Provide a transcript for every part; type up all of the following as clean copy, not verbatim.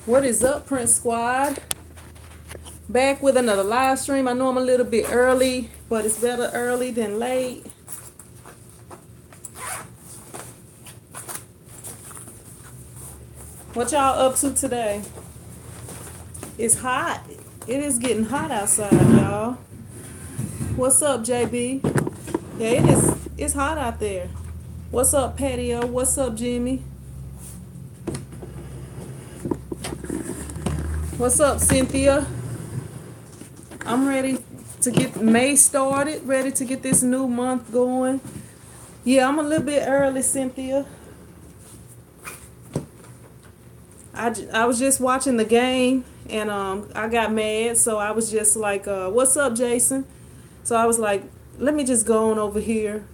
What is up, Prince Squad? Back with another live stream. I know I'm a little bit early, but it's better early than late. What y'all up to today? It's hot. It is getting hot outside, y'all. What's up, JB? Yeah, it is. It's hot out there. What's up, Patio? What's up, Jimmy? What's up, Cynthia? I'm ready to get May started, ready to get this new month going. Yeah, I'm a little bit early, Cynthia. I was just watching the game and I got mad, so I was just like, what's up, Jason? So I was like, let me just go on over here.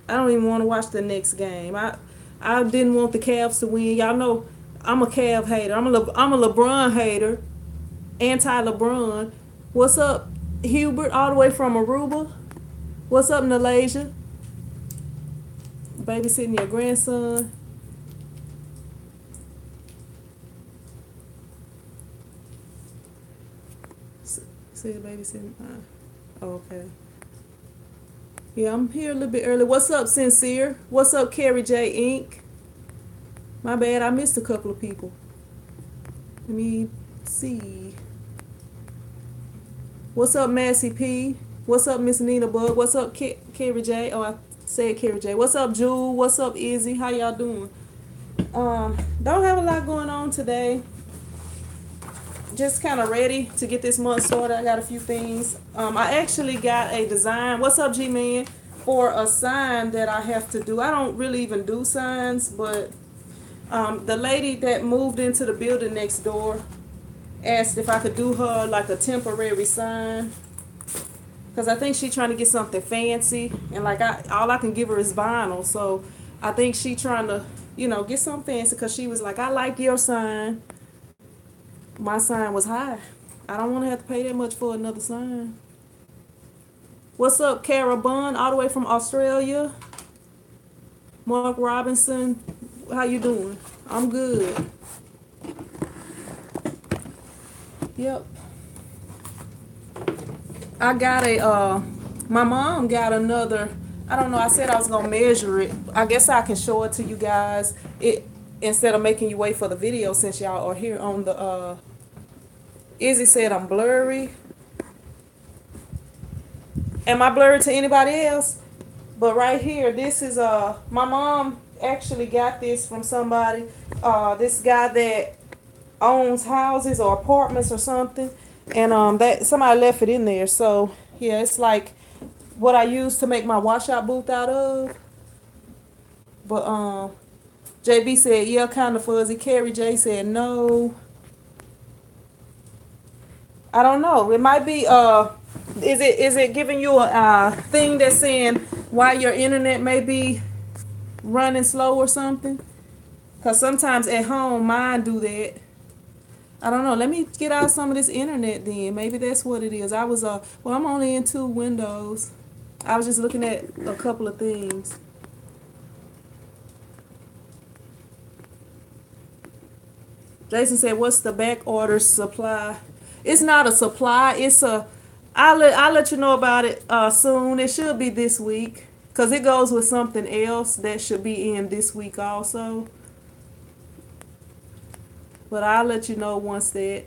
I don't even want to watch the next game. I didn't want the Cavs to win. Y'all know I'm a Cav hater. I'm a LeBron hater, anti-LeBron. What's up, Hubert, all the way from Aruba? What's up, Nalasia? Babysitting your grandson. See the babysitting. Oh, okay. Yeah, I'm here a little bit early. What's up, Sincere? What's up, Carrie J Inc? My bad, I missed a couple of people. Let me see. What's up, Massey P? What's up, Miss Nina Bug? What's up, Carrie J? Oh, I said Carrie J. What's up, Jewel? What's up, Izzy? How y'all doing? Don't have a lot going on today. Just kind of ready to get this month started. I got a few things. I actually got a design. What's up, G-Man? For a sign that I have to do. I don't really even do signs, but the lady that moved into the building next door asked if I could do her like a temporary sign. Because I think she's trying to get something fancy. And like all I can give her is vinyl. So I think she trying to, get something fancy. Because she was like, I like your sign. My sign was high. I don't want to have to pay that much for another sign. What's up, Cara Bunn, all the way from Australia? Mark Robinson, how you doing? I'm good. Yep. I got my mom got another, I don't know, I said I was going to measure it. I guess I can show it to you guys. Instead of making you wait for the video since y'all are here on the, Izzy said I'm blurry. Am I blurry to anybody else? But right here, this is, my mom actually got this from somebody, this guy that owns houses or apartments or something. And, that somebody left it in there. So, yeah, it's like what I use to make my washout booth out of. But, JB said, yeah, kind of fuzzy. Carrie J said, no. I don't know. It might be, is it giving you a thing that's saying why your internet may be running slow or something? Because sometimes at home, mine do that. I don't know. Let me get out some of this internet then. Maybe that's what it is. Well, I'm only in 2 windows. I was just looking at a couple of things. Jason said, what's the back order supply? It's not a supply. It's I'll let you know about it soon. It should be this week. Because it goes with something else that should be in this week also. But I'll let you know once that.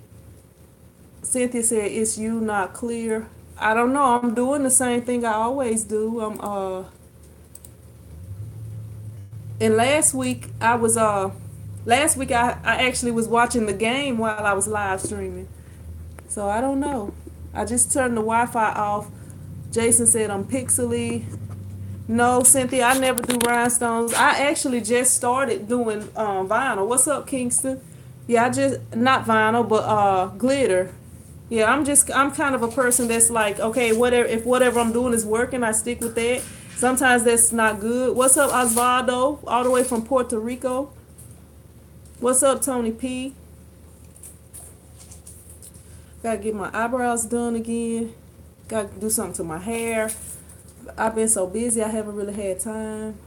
Cynthia said, it's you not clear. I don't know. I'm doing the same thing I always do. And last week I actually was watching the game while I was live streaming. So I don't know. I just turned the Wi-Fi off. Jason said I'm pixely. No, Cynthia, I never do rhinestones. I actually just started doing vinyl. What's up, Kingston? Yeah, not vinyl, but glitter. Yeah, I'm kind of a person that's like, okay, if whatever I'm doing is working, I stick with that. Sometimes that's not good. What's up, Osvaldo, all the way from Puerto Rico? What's up, Tony P? Gotta get my eyebrows done again. Gotta do something to my hair. I've been so busy, I haven't really had time.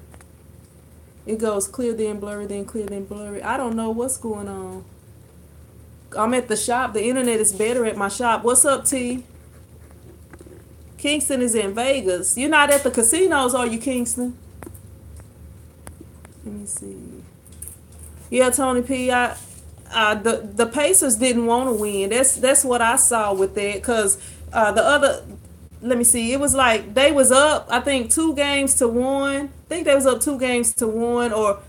It goes clear then blurry, then clear then blurry. I don't know what's going on. I'm at the shop. The internet is better at my shop. What's up, T? Kingston is in Vegas. You're not at the casinos, are you, Kingston? Let me see. Yeah, Tony P. The Pacers didn't want to win. That's what I saw with that. Cause the other, let me see. It was like they was up. I think 2-1. I think they was up 2-1, or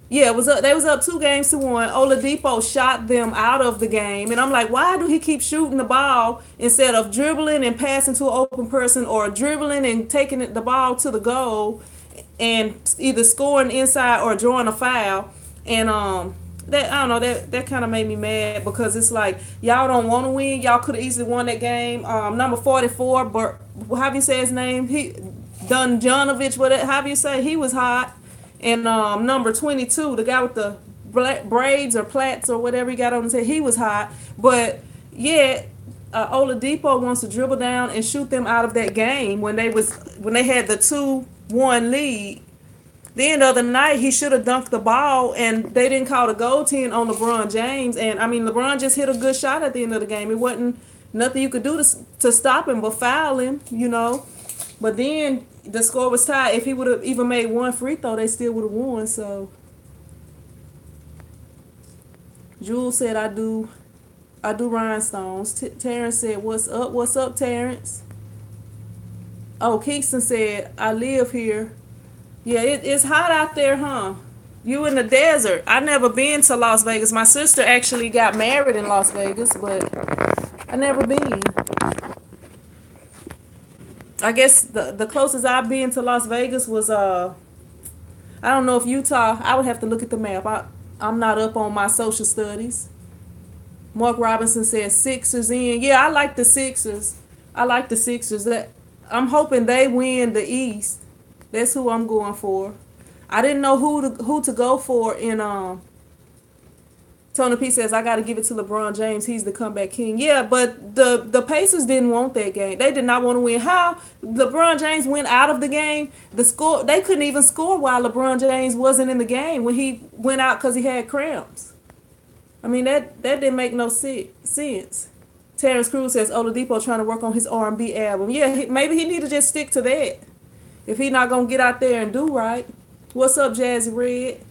yeah, it was up. They was up 2-1. Oladipo shot them out of the game, and I'm like, why do he keep shooting the ball instead of dribbling and passing to an open person, or dribbling and taking the ball to the goal, and either scoring inside or drawing a foul? And that, I don't know, that kind of made me mad, because it's like y'all don't want to win. Y'all could have easily won that game. Number 44, but how you say his name? He Dunjanovic. Whatever, how you say, he was hot. And number 22, the guy with the black braids or plaits or whatever he got on his head, he was hot. But yeah, Oladipo wants to dribble down and shoot them out of that game when they had the 2-1 lead. Then the other night he should have dunked the ball, and they didn't call the goaltend on LeBron James. And I mean, LeBron just hit a good shot at the end of the game. It wasn't nothing you could do to stop him but foul him, you know. But then the score was tied. If he would have even made one free throw, they still would have won. So Jules said, I do rhinestones. Terrence said, what's up, Terrence? Oh, Kingston said, I live here. Yeah, it's hot out there, huh? You in the desert. I never been to Las Vegas. My sister actually got married in Las Vegas, but I never been. I guess the closest I've been to Las Vegas was I don't know if Utah. I would have to look at the map. I'm not up on my social studies. Mark Robinson says Sixers in. Yeah, I like the Sixers. I'm hoping they win the East. That's who I'm going for. I didn't know who to go for in Tony P says, I got to give it to LeBron James. He's the comeback king. Yeah, but the Pacers didn't want that game. They did not want to win. How LeBron James went out of the game, they couldn't even score while LeBron James wasn't in the game when he went out because he had cramps. I mean, that didn't make no sense. Terrence Cruz says, Oladipo trying to work on his R&B album. Yeah, maybe he need to just stick to that if he not going to get out there and do right. What's up, Jazzy Red?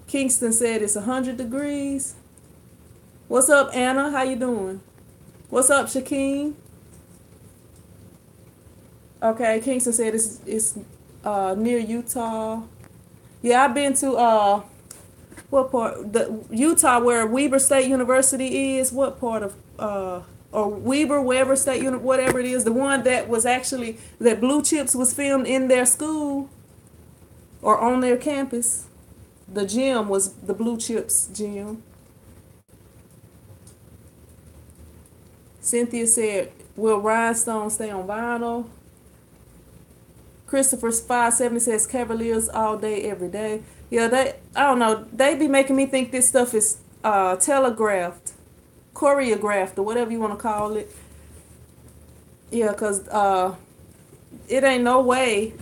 Kingston said it's 100 degrees. What's up, Anna? How you doing? What's up, Shaquem? Okay, Kingston said it's near Utah. Yeah, I've been to what part? The Utah, where Weber State University is. What part of or Weber State whatever it is, the one that was actually that Blue Chips was filmed in their school or on their campus. The gym was the Blue Chips gym. Cynthia said, will Rhinestone stay on vinyl? Christopher 570 says Cavaliers all day, every day. Yeah, I don't know. They be making me think this stuff is telegraphed, choreographed, or whatever you want to call it. Yeah, because it ain't no way.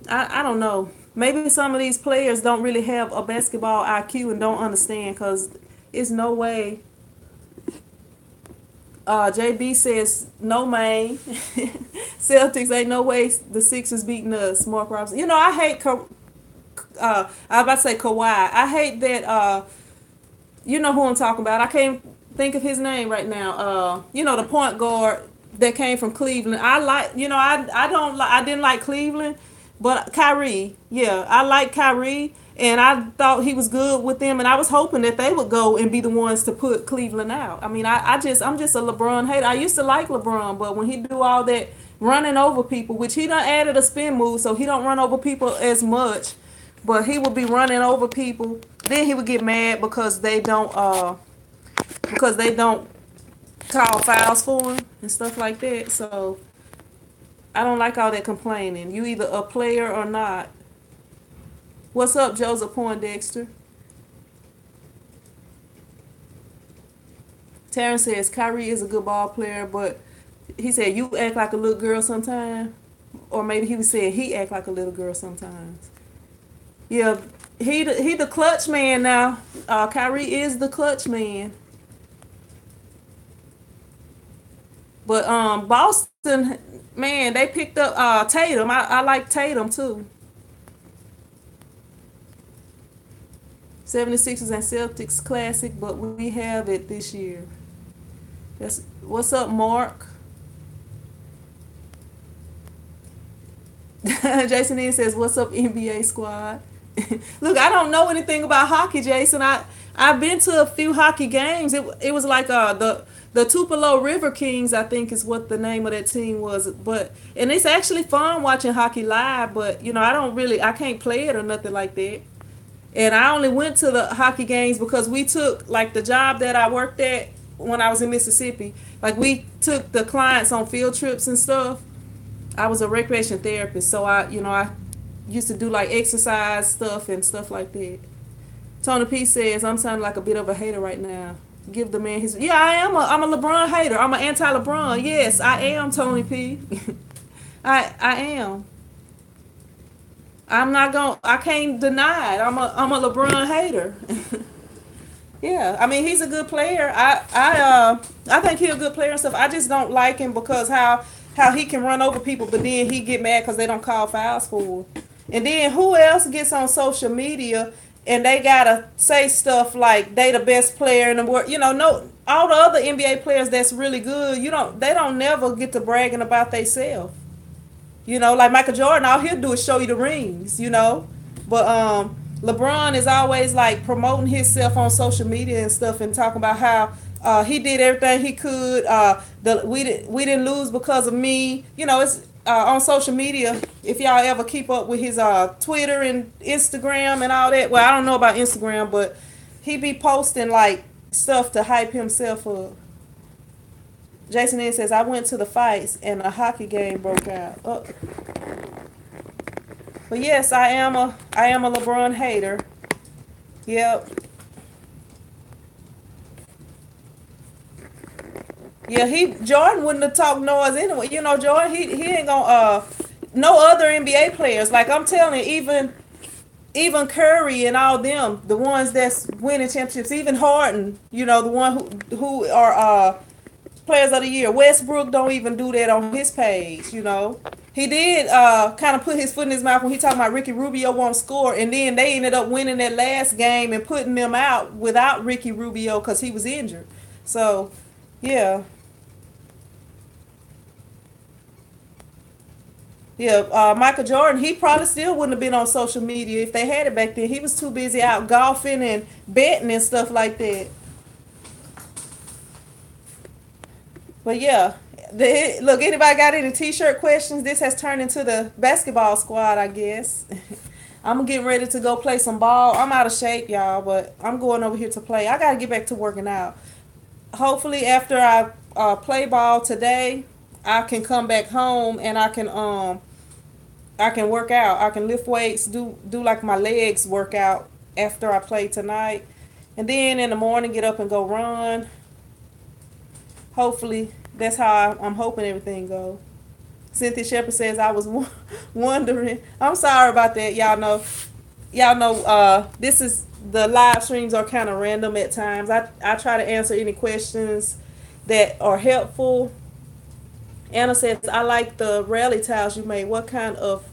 I don't know. Maybe some of these players don't really have a basketball IQ and don't understand, because it's no way. JB says, no, man. Celtics, ain't no way the Sixers beating us. Mark Robinson. You know, I hate, I was about to say Kawhi. I hate that, you know who I'm talking about. I can't think of his name right now. You know, the point guard that came from Cleveland. I didn't like Cleveland. But Kyrie, yeah, I like Kyrie, and I thought he was good with them, and I was hoping that they would go and be the ones to put Cleveland out. I mean, I'm just a LeBron hater. I used to like LeBron, but when he do all that running over people, which he done added a spin move, so he don't run over people as much, but he would be running over people. Then he would get mad because they don't call fouls for him and stuff like that. So I don't like all that complaining. You either a player or not. What's up, Joseph Poindexter? Terrence says Kyrie is a good ball player, but he said you act like a little girl sometimes. Or maybe he was saying he act like a little girl sometimes. Yeah, He the clutch man now. Kyrie is the clutch man. But Boston, man, they picked up Tatum. I like Tatum too. 76ers and Celtics classic, but we have it this year. That's what's up, Mark. Jason Ian says, "What's up, NBA squad?" Look, I don't know anything about hockey, Jason. I've been to a few hockey games. It was like the Tupelo River Kings, I think is what the name of that team was. But and it's actually fun watching hockey live. But I can't play it or nothing like that. And I only went to the hockey games because we took like the job that I worked at when I was in Mississippi. Like we took the clients on field trips and stuff. I was a recreation therapist, so I used to do like exercise stuff and stuff like that. Tony P says I'm sounding like a bit of a hater right now. Give the man his. Yeah, I am. I'm a LeBron hater. I'm an anti-LeBron. Yes, I am, Tony P. I am. I'm not going. I can't deny it. I'm a LeBron hater. Yeah, I mean he's a good player. I think he's a good player and stuff. I just don't like him because how he can run over people, but then he get mad because they don't call fouls for him. And then who else gets on social media and they gotta say stuff like they the best player in the world? No, all the other NBA players that's really good. They don't never get to bragging about themselves. Like Michael Jordan, all he'll do is show you the rings. But LeBron is always like promoting himself on social media and stuff and talking about how he did everything he could. We didn't lose because of me. It's on social media. If y'all ever keep up with his Twitter and Instagram and all that. Well, I don't know about Instagram, but he be posting like stuff to hype himself up. Jason N says I went to the fights and a hockey game broke out. Oh. But yes, I am a LeBron hater. Yep. Yeah, Jordan wouldn't have talked noise anyway. Jordan, he ain't gonna no other NBA players. Like I'm telling you, even Curry and all them, the ones that's winning championships, even Harden, the one who are players of the year. Westbrook don't even do that on his page. He did kind of put his foot in his mouth when he talking about Ricky Rubio won't score, and then they ended up winning that last game and putting them out without Ricky Rubio because he was injured. So, yeah. Yeah, Michael Jordan, he probably still wouldn't have been on social media if they had it back then. He was too busy out golfing and betting and stuff like that. But yeah, look, anybody got any t-shirt questions? This has turned into the basketball squad, I guess. I'm getting ready to go play some ball. I'm out of shape, y'all, but I'm going over here to play. I got to get back to working out. Hopefully after I play ball today, I can come back home and I can work out. I can lift weights, do like my legs workout after I play tonight. And then in the morning get up and go run. Hopefully that's how I'm hoping everything goes. Cynthia Shepherd says I was wondering. I'm sorry about that. Y'all know this is the live streams are kind of random at times. I try to answer any questions that are helpful. Anna says, I like the rally tiles you made. What kind of,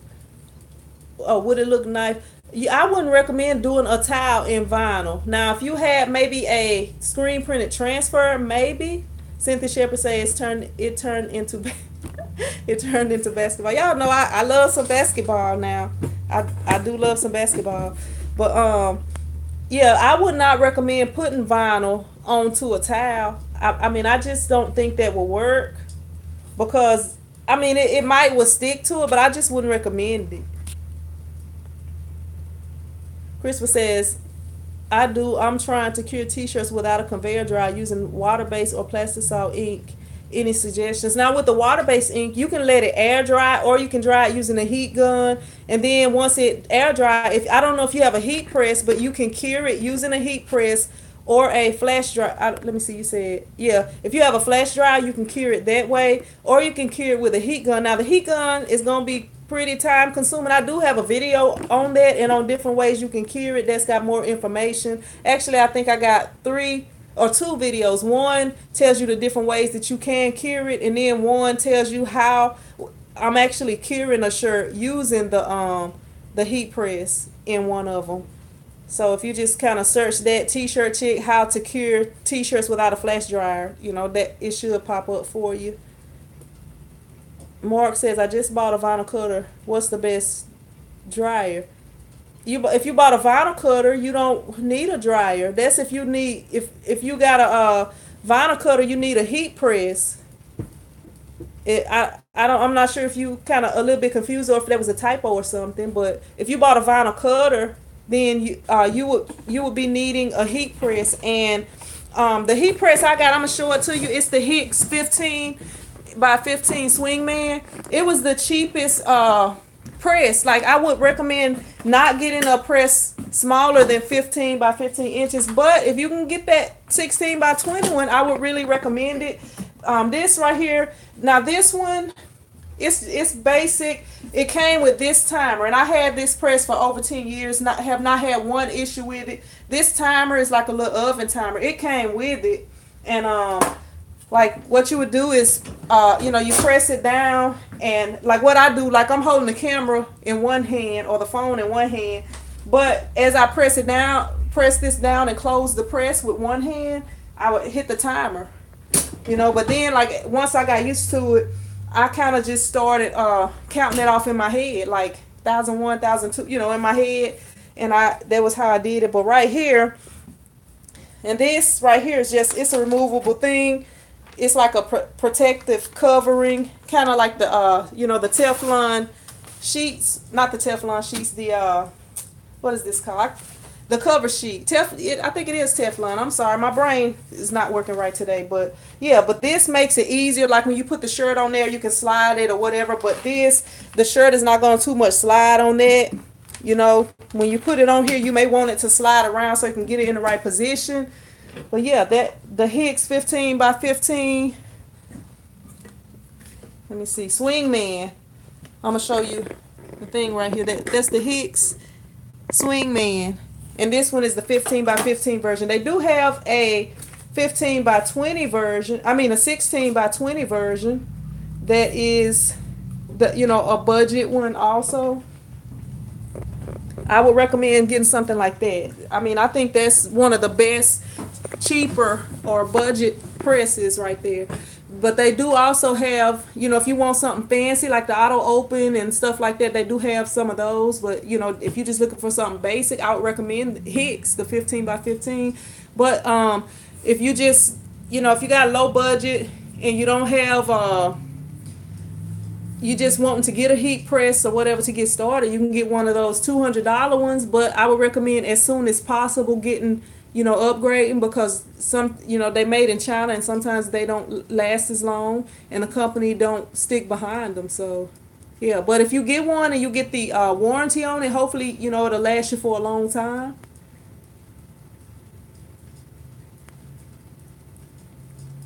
would it look nice? Yeah, I wouldn't recommend doing a tile in vinyl. Now, if you had maybe a screen printed transfer, maybe. Cynthia Shepherd says it turned into it turned into basketball. Y'all know I love some basketball now. I do love some basketball. But yeah, I would not recommend putting vinyl onto a tile. I mean, I just don't think that will work. Because, I mean, it might will stick to it, but I just wouldn't recommend it. Christopher says, I'm trying to cure t-shirts without a conveyor dry using water-based or plastisol ink. Any suggestions? Now, with the water-based ink, you can let it air dry or you can dry it using a heat gun. And then once it air dry, I don't know if you have a heat press, but you can cure it using a heat press or a flash dry. Let me see, you said, yeah. If you have a flash dry, you can cure it that way. Or you can cure it with a heat gun. Now, the heat gun is going to be pretty time consuming. I do have a video on that and on different ways you can cure it. That's got more information. Actually, I think I got three or two videos. One tells you the different ways that you can cure it, and then one tells you how I'm actually curing a shirt using the heat press in one of them. So if you just kind of search that t-shirt chick how to cure t-shirts without a flash dryer, that it should pop up for you. Mark says, I just bought a vinyl cutter. What's the best dryer? If you bought a vinyl cutter, you don't need a dryer. That's if you need if you got a vinyl cutter, you need a heat press. I'm not sure if you kind of a little bit confused or if that was a typo or something. But if you bought a vinyl cutter, then you would be needing a heat press. And the heat press I got, I'm gonna show it to you. It's the Hicks 15 by 15 Swingman. It was the cheapest press. Like, I would recommend not getting a press smaller than 15 by 15 inches, but if you can get that 16 by 21, I would really recommend it. This right here, now this one, it's basic. It came with this timer, and I had this press for over 10 years, have not had one issue with it. This timer is like a little oven timer. It came with it, and like what you would do is, you press it down, and like what I do, like I'm holding the camera in one hand or the phone in one hand, but as I press this down and close the press with one hand, I would hit the timer, but then like once I got used to it, I kind of just started counting it off in my head, like 1,001, 1,002, in my head, and that was how I did it. But right here, and this right here is it's a removable thing. It's like a protective covering, kind of like the the Teflon sheets, not the Teflon sheets, the what is this called? The cover sheet. I think it is Teflon. I'm sorry, my brain is not working right today, but yeah, but this makes it easier. Like when you put the shirt on there, you can slide it or whatever, but the shirt is not going to too much slide on that. When you put it on here, you may want it to slide around so you can get it in the right position. But yeah, the Hicks 15 by 15. Let me see, Swingman. I'm gonna show you the thing right here. That's the Hicks Swingman, and this one is the 15 by 15 version. They do have a 15 by 20 version. I mean a 16 by 20 version. That is a budget one also. I would recommend getting something like that. I mean, I think that's one of the best cheaper or budget presses right there. But they do also have, if you want something fancy like the auto open and stuff like that, they do have some of those. But if you're just looking for something basic, I would recommend Hicks, the 15 by 15. But if you just if you got a low budget and you don't have you just wanting to get a heat press or whatever to get started, you can get one of those $200 ones. But I would recommend as soon as possible getting upgrading, because some they made in China and sometimes they don't last as long and the company don't stick behind them. So yeah, but if you get one and you get the warranty on it, hopefully it'll last you for a long time.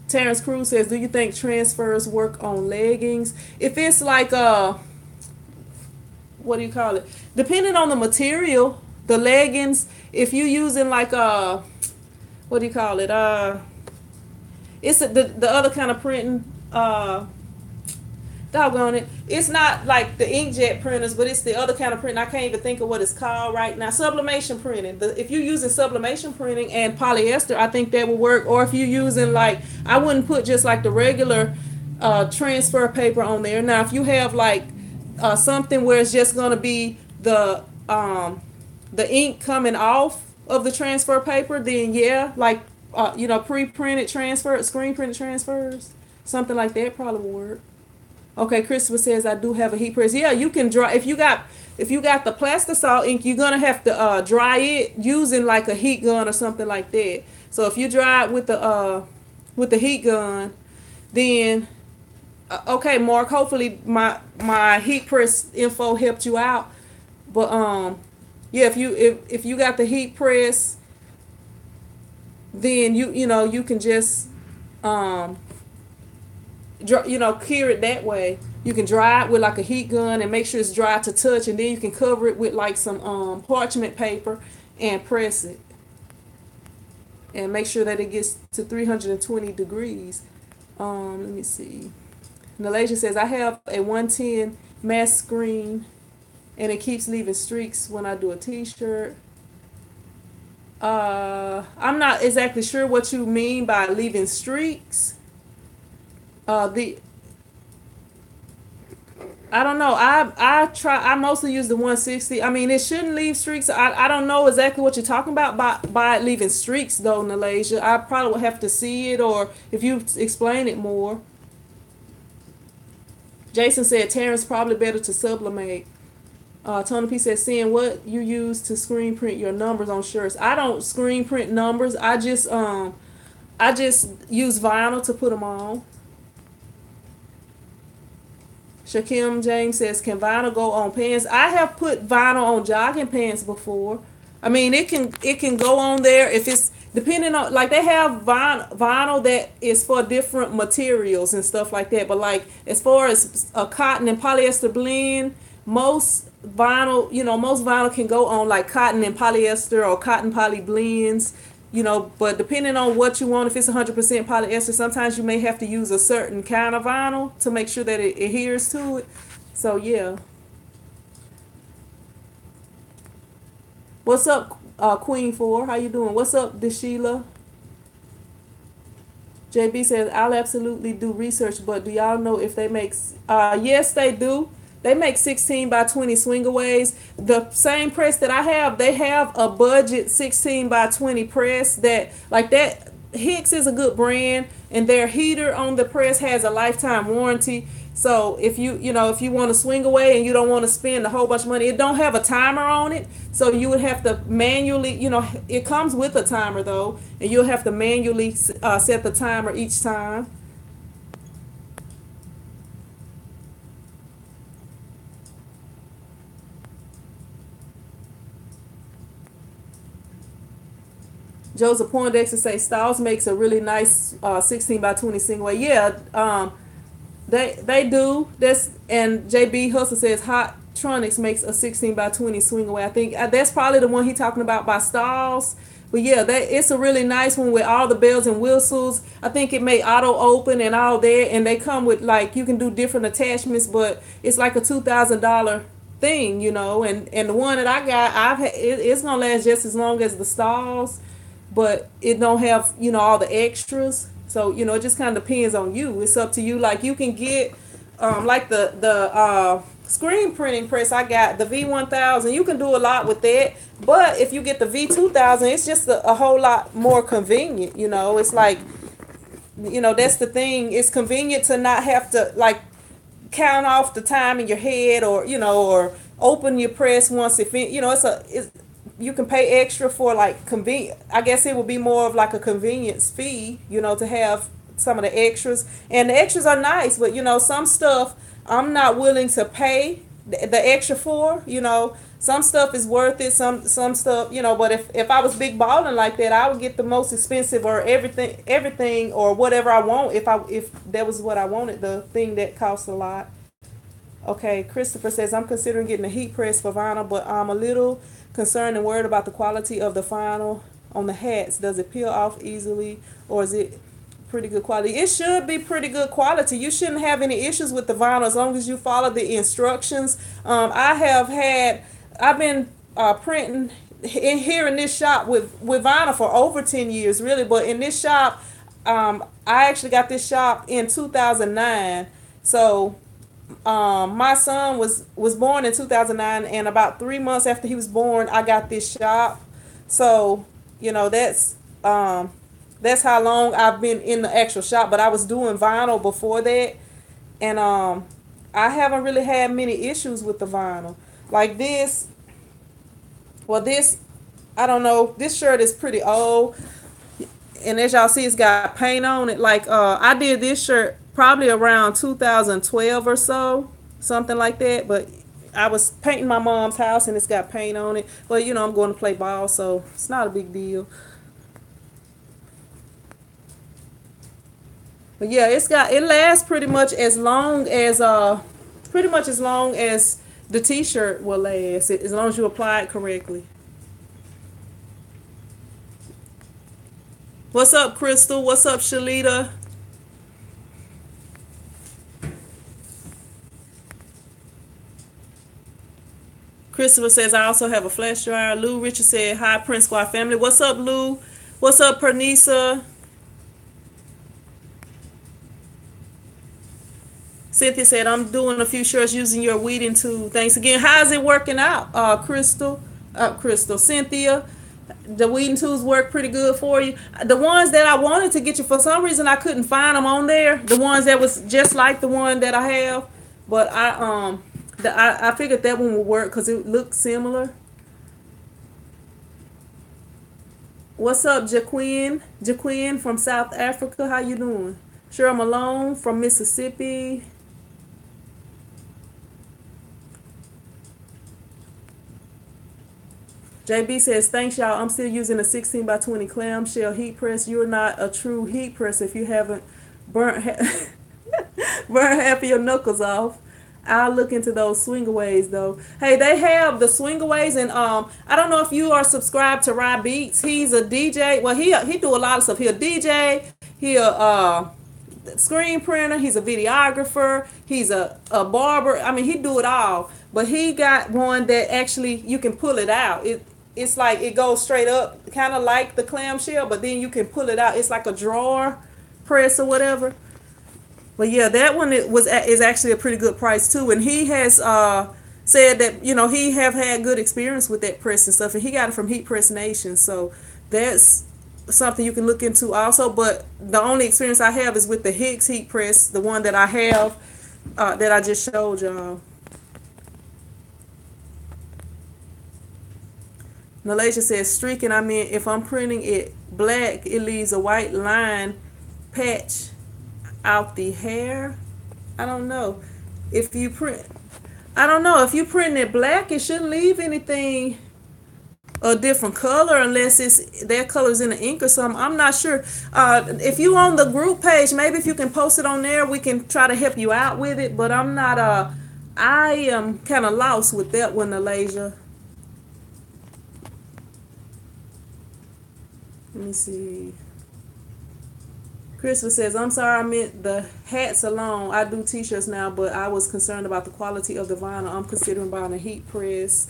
Terrence Cruz says, do you think transfers work on leggings? If it's like what do you call it, depending on the material, the leggings, if you using like what do you call it, it's the other kind of printing, doggone it, it's not like the inkjet printers, but it's the other kind of printing. I can't even think of what it's called right now. Sublimation printing. If you're using sublimation printing and polyester, I think that will work. Or if you're using, like, I wouldn't put just like the regular transfer paper on there. Now if you have like something where it's just going to be the ink coming off of the transfer paper, then yeah, like pre-printed transfer, screen printed transfers, something like that probably will work. Okay, Christopher says, I do have a heat press. Yeah, you can dry, if you got the plastisol ink, you're gonna have to dry it using like a heat gun or something like that. So if you dry it with the heat gun, then okay, Mark, hopefully my heat press info helped you out. But yeah, if you got the heat press, then you can just cure it that way. You can dry it with like a heat gun and make sure it's dry to touch, and then you can cover it with like some parchment paper and press it. And make sure that it gets to 320 degrees. Let me see. Nalasia says, I have a 110 matte screen and it keeps leaving streaks when I do a t-shirt. I'm not exactly sure what you mean by leaving streaks. The I don't know. I mostly use the 160. I mean, it shouldn't leave streaks. I don't know exactly what you're talking about by it leaving streaks though, Nalasia. I probably would have to see it, or if you explain it more. Jason said Terrence probably better to sublimate. Tony P said, seeing what you use to screen print your numbers on shirts. I don't screen print numbers. I just use vinyl to put them on. Shakim James says, can vinyl go on pants? I have put vinyl on jogging pants before. I mean, it can go on there if it's depending on, like, they have vinyl that is for different materials and stuff like that. But like as far as a cotton and polyester blend, most vinyl can go on like cotton and polyester or cotton poly blends. But depending on what you want, if it's 100% polyester, sometimes you may have to use a certain kind of vinyl to make sure that it adheres to it. So yeah. What's up, Queen 4? How you doing? What's up, DeSheila? JB says, I'll absolutely do research, but do y'all know if they make... yes, they do. They make 16 by 20 swingaways. The same press that I have, they have a budget 16 by 20 press that, like that, Hicks is a good brand, and their heater on the press has a lifetime warranty. So if you want to swing away and you don't want to spend a whole bunch of money, it don't have a timer on it. So you would have to manually, it comes with a timer though, and you'll have to manually set the timer each time. Joseph Poindexter say Styles makes a really nice 16 by 20 single way. Yeah, they do. And JB Hustle says Hot Tronics makes a 16 by 20 swing away. I think that's probably the one he talking about by Styles. But yeah, it's a really nice one with all the bells and whistles. I think it may auto open and all that, and they come with like you can do different attachments, but it's like a $2,000 thing, And the one that I got, it's gonna last just as long as the Styles, but it don't have all the extras. So it just kind of depends on you. It's up to you. Like you can get like the screen printing press I got, the V1000. You can do a lot with that, but if you get the V2000, it's just a whole lot more convenient. It's like that's the thing. It's convenient to not have to like count off the time in your head, or or open your press once it's you can pay extra for like convenient. I guess it would be more of like a convenience fee, to have some of the extras. And the extras are nice, but some stuff I'm not willing to pay the extra for. Some stuff is worth it. Some stuff, But if I was big balling like that, I would get the most expensive or everything or whatever I want. If that was what I wanted, the thing that costs a lot. Okay, Christopher says, I'm considering getting a heat press for vinyl, but I'm a little concerned and worried about the quality of the vinyl on the hats. Does it peel off easily, or is it pretty good quality? It should be pretty good quality. You shouldn't have any issues with the vinyl as long as you follow the instructions. I've been printing here in this shop with vinyl for over 10 years, really, but in this shop, I actually got this shop in 2009. So my son was born in 2009, and about 3 months after he was born, I got this shop. So that's how long I've been in the actual shop. But I was doing vinyl before that, and I haven't really had many issues with the vinyl like this. Well, this, I don't know, this shirt is pretty old, and as y'all see, it's got paint on it. Like I did this shirt probably around 2012 or so, something like that. But I was painting my mom's house and it's got paint on it. But I'm going to play ball, so it's not a big deal. But yeah, it lasts pretty much as long as pretty much as long as the t-shirt will last, as long as you apply it correctly. What's up, Crystal? What's up, Shalita? Christopher says, I also have a flash dryer. Lou Richard said, hi, Prince Squad family. What's up, Lou? What's up, Pernisa? Cynthia said, I'm doing a few shirts using your weeding tool. Thanks again. How's it working out, Crystal? Crystal. Cynthia, the weeding tools work pretty good for you. The ones that I wanted to get you, for some reason I couldn't find them on there. The ones that was just like the one that I have. But I figured that one would work because it looked similar. What's up, Jaquin? Jaquin from South Africa. How you doing? Cheryl Malone from Mississippi. JB says, thanks y'all. I'm still using a 16 by 20 clamshell heat press. You're not a true heat press if you haven't burnt, burnt half of your knuckles off. I'll look into those swingaways though. Hey, they have the swingaways, and I don't know if you are subscribed to Rye Beats. He's a DJ. Well, he do a lot of stuff. He a DJ. He a screen printer. He's a videographer. He's a barber. I mean, he do it all. But he got one that actually you can pull it out. It's like it goes straight up, kind of like the clamshell, but then you can pull it out. It's like a drawer press or whatever. But yeah, that one is actually a pretty good price too. And he has said that he have had good experience with that press and stuff, and he got it from Heat Press Nation. So that's something you can look into also. But the only experience I have is with the Hicks heat press, the one that I have that I just showed y'all. Malaysia says, streaking, I mean, if I'm printing it black, it leaves a white line patch out the hair. I don't know. If you print it black, it shouldn't leave anything a different color unless that color's in the ink or something. I'm not sure. If you on the group page, maybe if you can post it on there, we can try to help you out with it. But I'm not. I am kind of lost with that one, Malaysia. Let me see. Christopher says, I'm sorry, I meant the hats alone. I do t-shirts now, but I was concerned about the quality of the vinyl. I'm considering buying a heat press.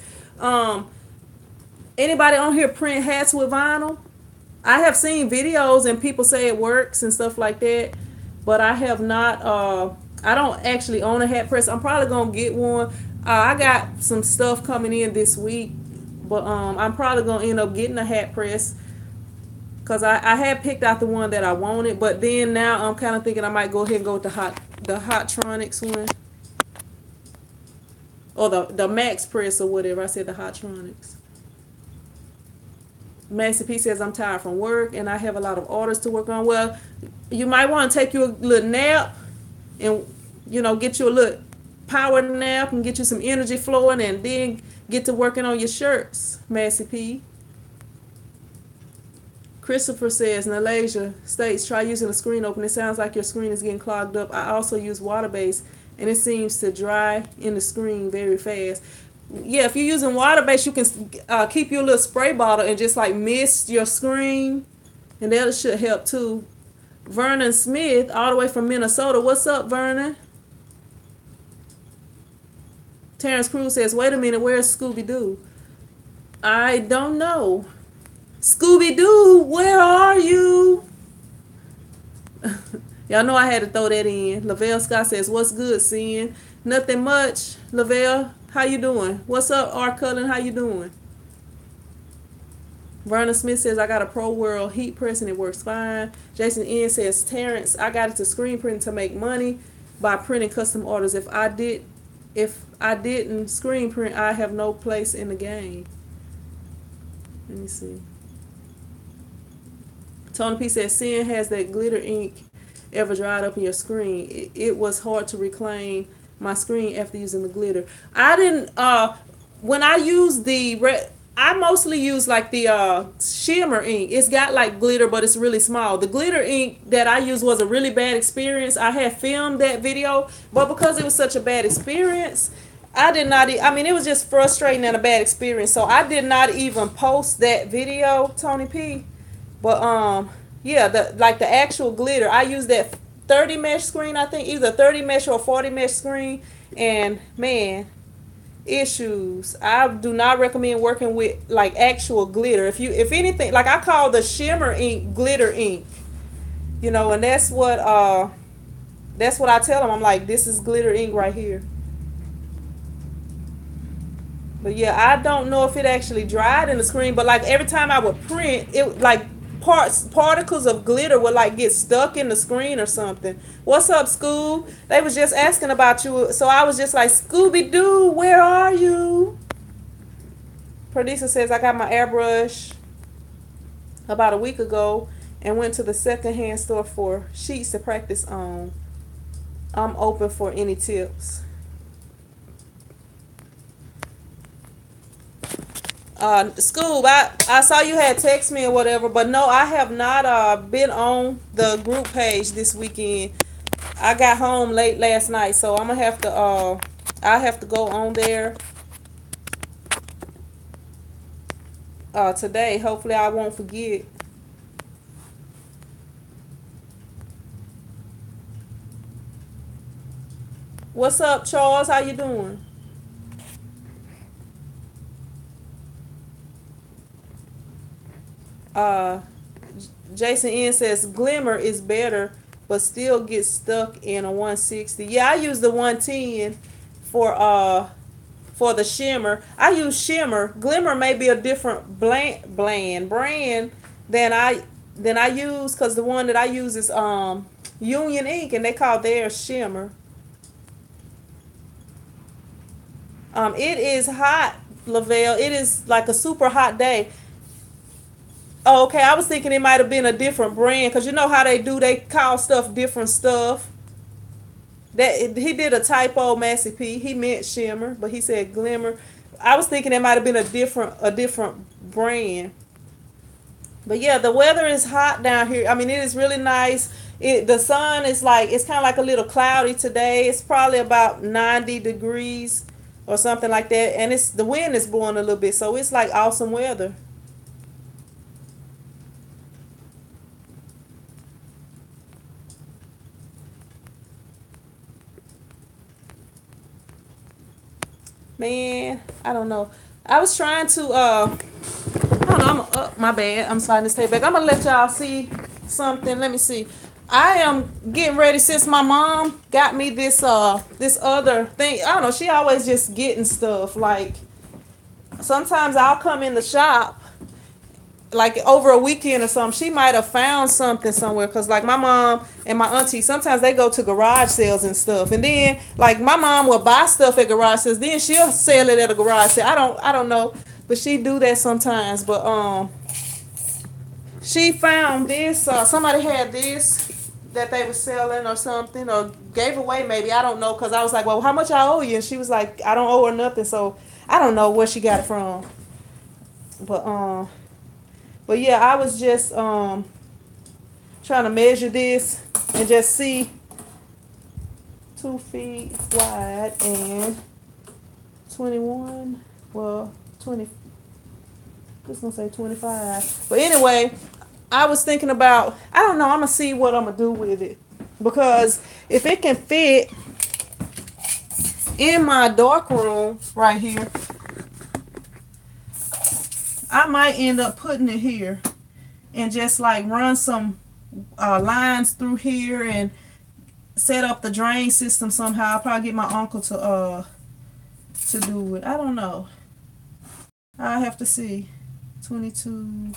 Anybody on here print hats with vinyl? I have seen videos and people say it works and stuff like that, but I have not. I don't actually own a hat press. I'm probably gonna get one. I got some stuff coming in this week, but I'm probably gonna end up getting a hat press. Because I had picked out the one that I wanted, but then now I'm kind of thinking I might go ahead and go with the Hotronix one. Or the Max Press or whatever. I said the Hotronix. Maxie P says, I'm tired from work and I have a lot of orders to work on. Well, you might want to take you a little nap and, get you a little power nap and get you some energy flowing and then get to working on your shirts, Maxie P. Christopher says, Malaysia states, try using a screen opener. It sounds like your screen is getting clogged up. I also use water-based, and it seems to dry in the screen very fast. Yeah, if you're using water-based, you can keep your little spray bottle and just like mist your screen, and that should help too. Vernon Smith, all the way from Minnesota. What's up, Vernon? Terrence Cruz says, wait a minute, where's Scooby-Doo? I don't know. Scooby-Doo, where are you? Y'all know I had to throw that in. Lavelle Scott says, what's good, Sin? Nothing much. Lavelle, how you doing? What's up, R. Cullen? How you doing? Vernon Smith says, I got a Pro World heat press and it works fine. Jason N says, Terrence, I got it to screen print to make money by printing custom orders. If I didn't screen print, I have no place in the game. Let me see. Tony P says, Sin, has that glitter ink ever dried up in your screen? It was hard to reclaim my screen after using the glitter. I didn't, when I used the I mostly use like the shimmer ink. It's got like glitter, but it's really small. The glitter ink that I used was a really bad experience. I had filmed that video, but because it was such a bad experience, I did not. I mean, it was just frustrating and a bad experience. So I did not even post that video, Tony P. But yeah, the actual glitter. I used that 30 mesh screen. I think either 30 mesh or 40 mesh screen, and man, issues. I do not recommend working with like actual glitter. If anything, like I call the shimmer ink glitter ink, and that's what I tell them. I'm like, this is glitter ink right here. But yeah, I don't know if it actually dried in the screen, but like every time I would print, it like particles of glitter would like get stuck in the screen or something. What's up, Scoob? They was just asking about you, so I was just like, Scooby Doo, where are you? Producer says I got my airbrush about a week ago and went to the secondhand store for sheets to practice on. I'm open for any tips. Scoob, I saw you had text me or whatever, but no, I have not been on the group page this weekend. I got home late last night, so I'm gonna have to I have to go on there today. Hopefully I won't forget. What's up, Charles? How you doing? Uh Jason N says glimmer is better, but still gets stuck in a 160. Yeah, I use the 110 for the shimmer. I use shimmer. Glimmer may be a different brand than I use, because the one that I use is Union Ink, and they call theirs shimmer. It is hot, Lavelle. It is like a super hot day. Oh, okay, I was thinking it might have been a different brand, because you know how they do, they call stuff different stuff. That he did a typo, Massey P. He meant shimmer, but he said glimmer. I was thinking it might have been a different brand. But yeah, the weather is hot down here. I mean, it is really nice. The sun is like, it's kind of like a little cloudy today. It's probably about 90 degrees or something like that, and the wind is blowing a little bit, so it's like awesome weather. Man, I don't know. I was trying to I don't know, my bad. I'm starting to stay back. I'm gonna let y'all see something. Let me see. I am getting ready, since my mom got me this other thing. I don't know, she always just getting stuff. Like sometimes I'll come in the shop like over a weekend or something. She might have found something somewhere, because like my mom and my auntie, sometimes they go to garage sales and stuff, and then like my mom will buy stuff at garage sales, then she'll sell it at a garage sale. I don't know, but she do that sometimes. But she found this, somebody had this that they were selling or something, or gave away maybe, I don't know, because I was like, well, how much I owe you? And she was like, I don't owe her nothing. So I don't know where she got it from. But yeah, I was just trying to measure this and just see 2 feet wide and 21. Well, 20. Just gonna say 25. But anyway, I was thinking about. I don't know. I'm gonna see what I'm gonna do with it, because if it can fit in my dark room right here, I might end up putting it here and just like run some lines through here and set up the drain system somehow. I'll probably get my uncle to do it. I don't know. I'll have to see. 22.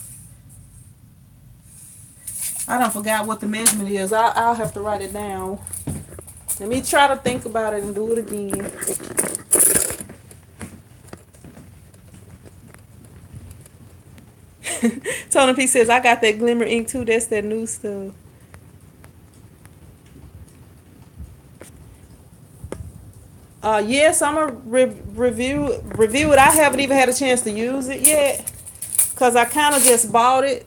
I don't forgot what the measurement is. I'll have to write it down. Let me try to think about it and do it again. Tony P says, I got that glimmer ink too. That's that new stuff. Yes, I'm gonna review it. I haven't even had a chance to use it yet because I kind of just bought it.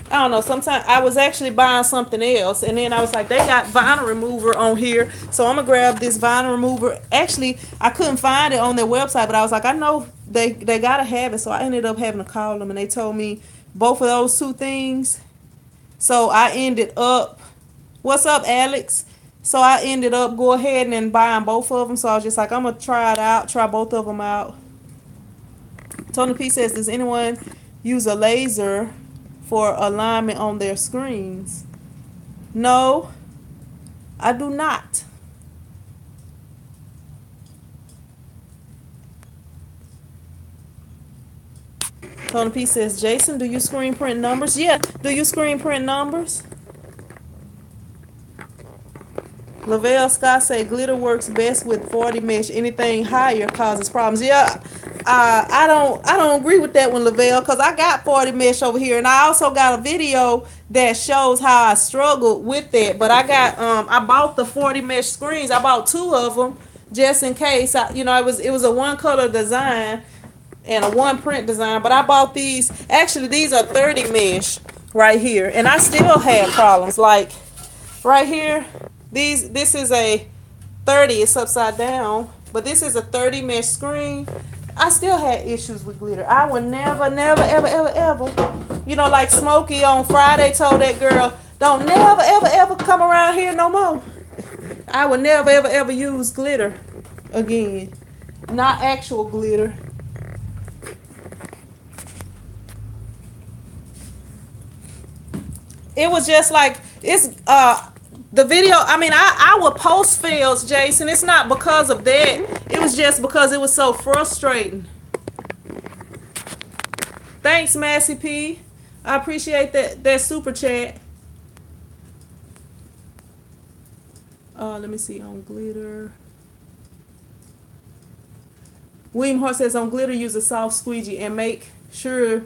I don't know. Sometimes I was actually buying something else, and then I was like, they got vinyl remover on here, so I'm gonna grab this vinyl remover. Actually, I couldn't find it on their website, but I was like, I know they gotta have it, so I ended up having to call them, and they told me both of those two things. So I ended up, what's up, Alex? So I ended up go ahead and buying both of them. So I was just like, I'm gonna try it out, try both of them out. Tony P says, does anyone use a laser for alignment on their screens? No, I do not. Tony P says, Jason, do you screen print numbers? Yeah, do you screen print numbers? Lavelle Scott say glitter works best with 40 mesh. Anything higher causes problems. Yeah, I don't agree with that one, Lavelle, because I got 40 mesh over here, and I also got a video that shows how I struggled with that. But I bought the 40 mesh screens. I bought two of them just in case. It was a one color design and a one print design. But I bought these. Actually, these are 30 mesh right here, and I still had problems. Like right here, this is a 30. It's upside down, but this is a 30 mesh screen. I still had issues with glitter. I would never, never, ever, ever, ever. Like Smokey on Friday told that girl, don't never, ever, ever come around here no more. I would never, ever, ever use glitter again. Not actual glitter. It was just like, it's the video. I mean, I would post fails, Jason. It's not because of that. It was just because it was so frustrating. Thanks, Massey P. I appreciate that super chat. Let me see on glitter. William Hart says on glitter use a soft squeegee and make sure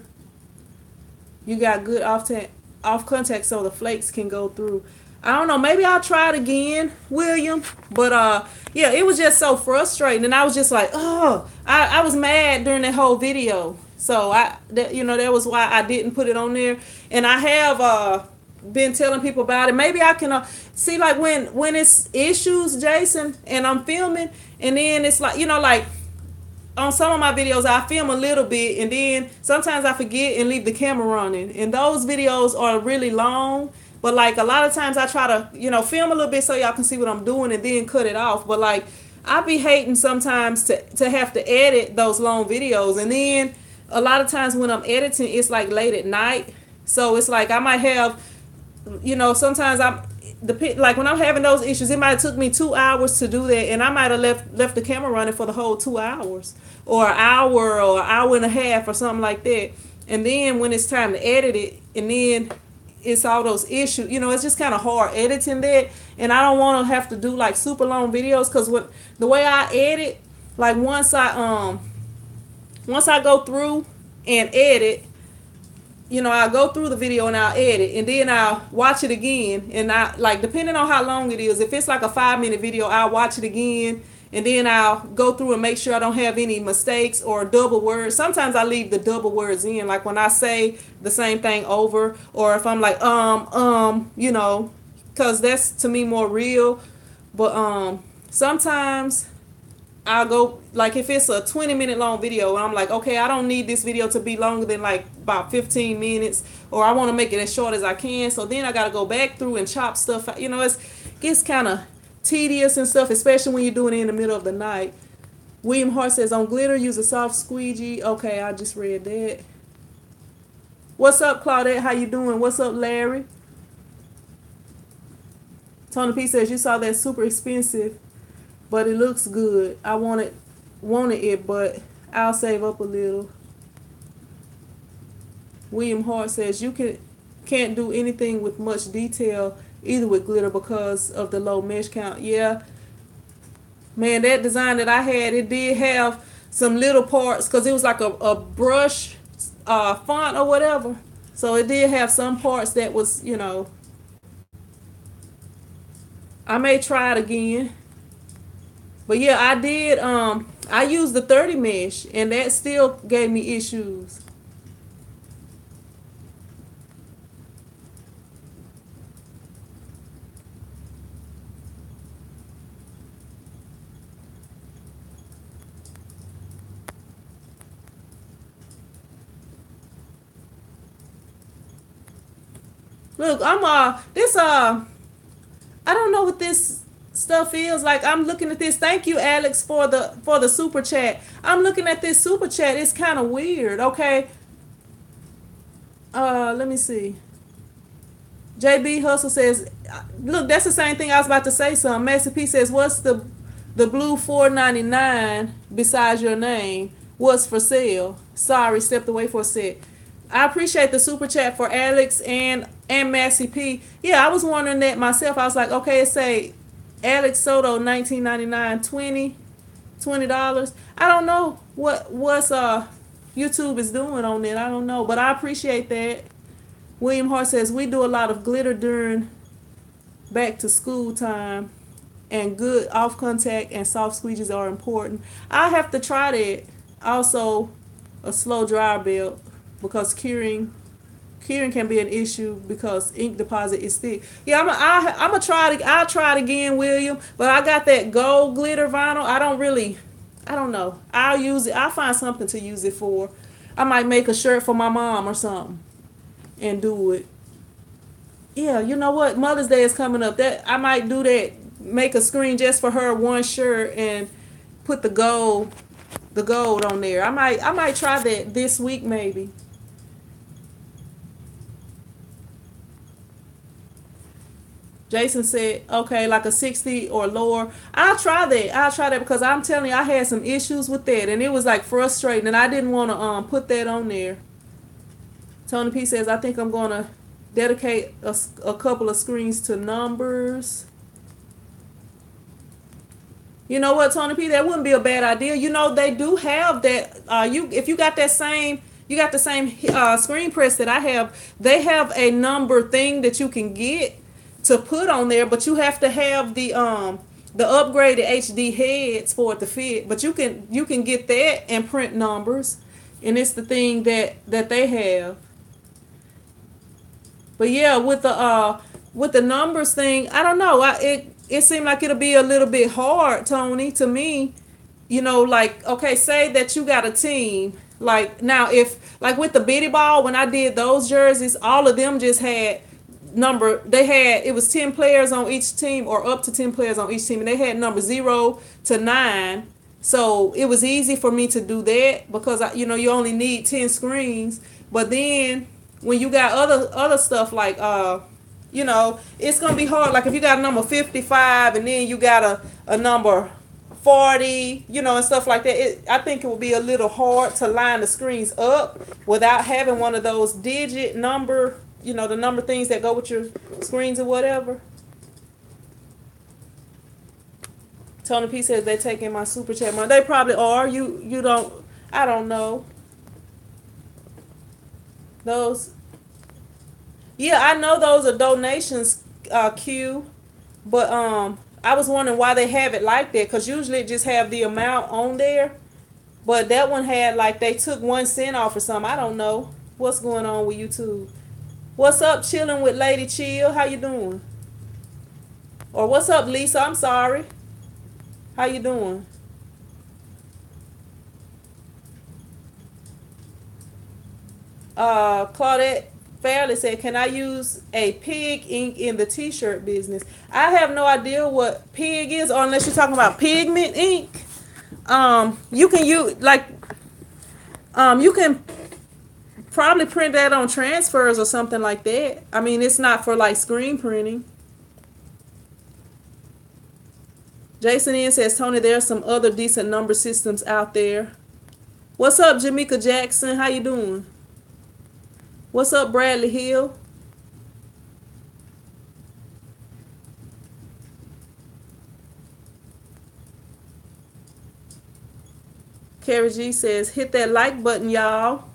you got good off contact so the flakes can go through. I don't know. Maybe I'll try it again, William. But yeah, it was just so frustrating, and I was just like, oh, I was mad during that whole video. So that was why I didn't put it on there. And I have been telling people about it. Maybe I can see, like, when it's issues, Jason, and I'm filming, and then it's like, like on some of my videos I film a little bit, and then sometimes I forget and leave the camera running, and those videos are really long. But like a lot of times I try to film a little bit so y'all can see what I'm doing and then cut it off. But like I be hating sometimes to have to edit those long videos, and then a lot of times when I'm editing it's like late at night, so it's like I might have sometimes like when I'm having those issues, it might have took me 2 hours to do that, and I might have left the camera running for the whole 2 hours, or an hour and a half, or something like that. And then when it's time to edit it, and then it's all those issues, it's just kind of hard editing that, and I don't want to have to do like super long videos, because the way I edit, like once I go through and edit, I'll go through the video and I'll edit, and then I'll watch it again, and I like, depending on how long it is, if it's like a 5-minute video, I'll watch it again, and then I'll go through and make sure I don't have any mistakes or double words. Sometimes I leave the double words in, like when I say the same thing over, or if I'm like because that's to me more real. But sometimes I'll go, like if it's a 20-minute long video and I'm like, okay, I don't need this video to be longer than like about 15 minutes, or I want to make it as short as I can, so then I got to go back through and chop stuff out. It gets kind of tedious and stuff, especially when you're doing it in the middle of the night. William Hart says on glitter use a soft squeegee. Okay, I just read that. What's up, Claudette? How you doing? What's up, Larry? Tony P says you saw that super expensive, but it looks good. I wanted it, but I'll save up a little. William Hart says you can't do anything with much detail either with glitter because of the low mesh count. Yeah, man, that design that I had, it did have some little parts because it was like a brush font or whatever. So it did have some parts that was, I may try it again. But yeah, I did. I used the 30 mesh, and that still gave me issues. Look, I'm this I don't know what this stuff is. Like I'm looking at this. Thank you, Alex, for the super chat. I'm looking at this super chat. It's kind of weird. Okay. Let me see. JB Hustle says, "Look, that's the same thing I was about to say. Something." Master P says, "What's the blue 499 besides your name? What's for sale? Sorry, stepped away for a sec." I appreciate the super chat for Alex and Massey P. Yeah, I was wondering that myself. I was like, okay, it say Alex Soto 19.99 $20. I don't know what's YouTube is doing on it. I don't know, but I appreciate that. William Hart says we do a lot of glitter during back to school time, and good off contact and soft squeegees are important. I have to try that. Also, a slow dryer belt because curing can be an issue because ink deposit is thick. Yeah, I'm gonna try it. I'll try it again, William. But I got that gold glitter vinyl. I don't know. I'll use it. I'll find something to use it for. I might make a shirt for my mom or something and do it. Yeah, you know what? Mother's Day is coming up. That I might do that. Make a screen just for her one shirt and put the gold on there. I might try that this week maybe. Jason said, okay, like a 60 or lower. I'll try that. I'll try that because I'm telling you, I had some issues with that and it was like frustrating and I didn't want to put that on there. Tony P says, I think I'm going to dedicate a couple of screens to numbers. You know what, Tony P, that wouldn't be a bad idea. You know, they do have that. If you got that same, you got the same screen press that I have, they have a number thing that you can get to put on there, but you have to have the upgraded HD heads for it to fit. But you can get that and print numbers, and it's the thing that they have. But yeah, with the numbers thing, I don't know. It seemed like it'll be a little bit hard, Tony, to me. You know, like okay, say that you got a team. Like now, if like with the bitty ball, when I did those jerseys, all of them just had they had it was 10 players on each team or up to 10 players on each team and they had number 0 to 9, so it was easy for me to do that because you only need 10 screens. But then when you got other stuff like it's gonna be hard. Like if you got a number 55 and then you got a number 40, and stuff like that. I think it will be a little hard to line the screens up without having one of those digit number, the number things that go with your screens or whatever. Tony P says they're taking my super chat money. They probably are. You don't. I don't know. Those. Yeah, I know those are donations, Q. But I was wondering why they have it like that. Cause usually it just have the amount on there. But that one had like they took 1 cent off or something. I don't know what's going on with YouTube. What's up, chilling with Lady Chill? How you doing? Or what's up, Lisa? I'm sorry. How you doing? Claudette Fairley said, "Can I use a pig ink in the T-shirt business?" I have no idea what pig is, or unless you're talking about pigment ink. You can use you can probably print that on transfers or something like that. I mean, it's not for like screen printing. Jason N says, Tony, there's some other decent number systems out there. What's up, Jamaica Jackson? How you doing? What's up, Bradley Hill? Carrie G says, hit that like button, y'all.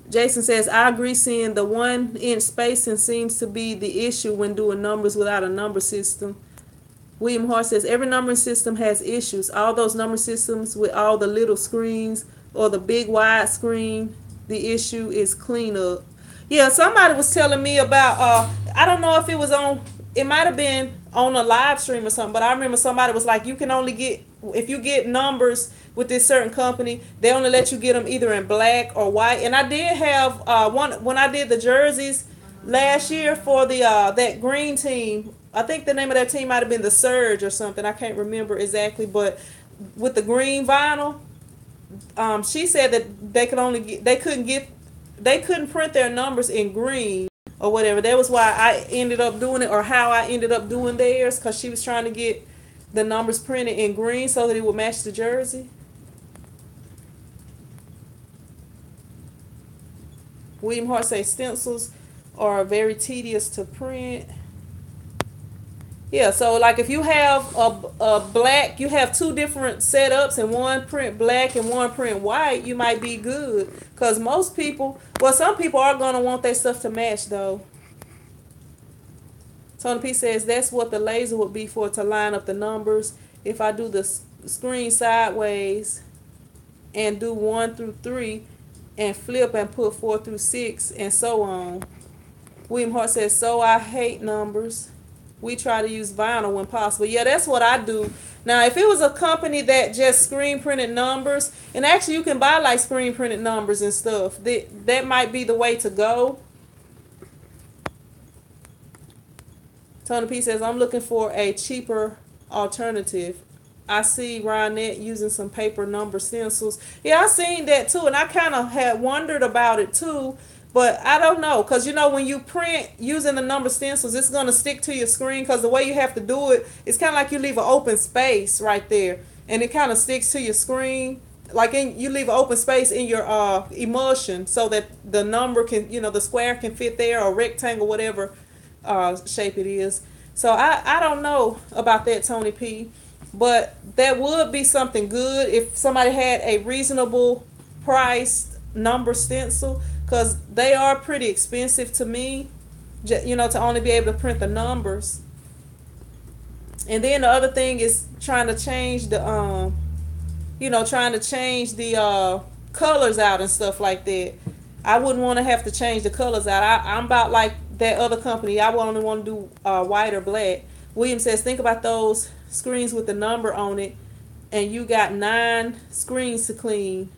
Jason says, I agree, seeing the 1 inch spacing seems to be the issue when doing numbers without a number system. William Hart says every numbering system has issues. All those number systems with all the little screens or the big wide screen, the issue is cleanup. Yeah, somebody was telling me about I don't know if it was on, it might have been on a live stream or something, but I remember somebody was like, you can only get, if you get numbers with this certain company, they only let you get them either in black or white. And I did have one when I did the jerseys last year for the that green team. I think the name of that team might have been the Surge or something. I can't remember exactly, but with the green vinyl, she said that they could only get, they couldn't print their numbers in green or whatever. That was why I ended up doing it, or how I ended up doing theirs, because she was trying to get the numbers printed in green so that it would match the jersey. William Hart says stencils are very tedious to print. Yeah, so like if you have a black, you have two different setups and one print black and one print white, you might be good. Because most people, well, some people are going to want their stuff to match though. Tony P says that's what the laser would be for, to line up the numbers. If I do the screen sideways and do 1 through 3 and flip and put 4 through 6 and so on. William Hart says, so I hate numbers. We try to use vinyl when possible. Yeah, that's what I do. Now, if it was a company that just screen printed numbers, and actually you can buy like screen printed numbers and stuff, that might be the way to go. Tony P says, I'm looking for a cheaper alternative. I see Ryanette using some paper number stencils. Yeah, I seen that too, and I kind of had wondered about it too. But I don't know, because you know when you print using the number stencils, it's going to stick to your screen, because the way you have to do it, it's kind of like you leave an open space right there, and it kind of sticks to your screen. Like you leave an open space in your emulsion so that the number can, the square can fit there, or rectangle, whatever shape it is. So I don't know about that, Tony P. But that would be something good if somebody had a reasonable priced number stencil, because they are pretty expensive to me, to only be able to print the numbers. And then the other thing is trying to change the colors out and stuff like that. I wouldn't want to have to change the colors out. I'm about like that other company. I would only want to do white or black. William says, think about those screens with the number on it, and you got 9 screens to clean.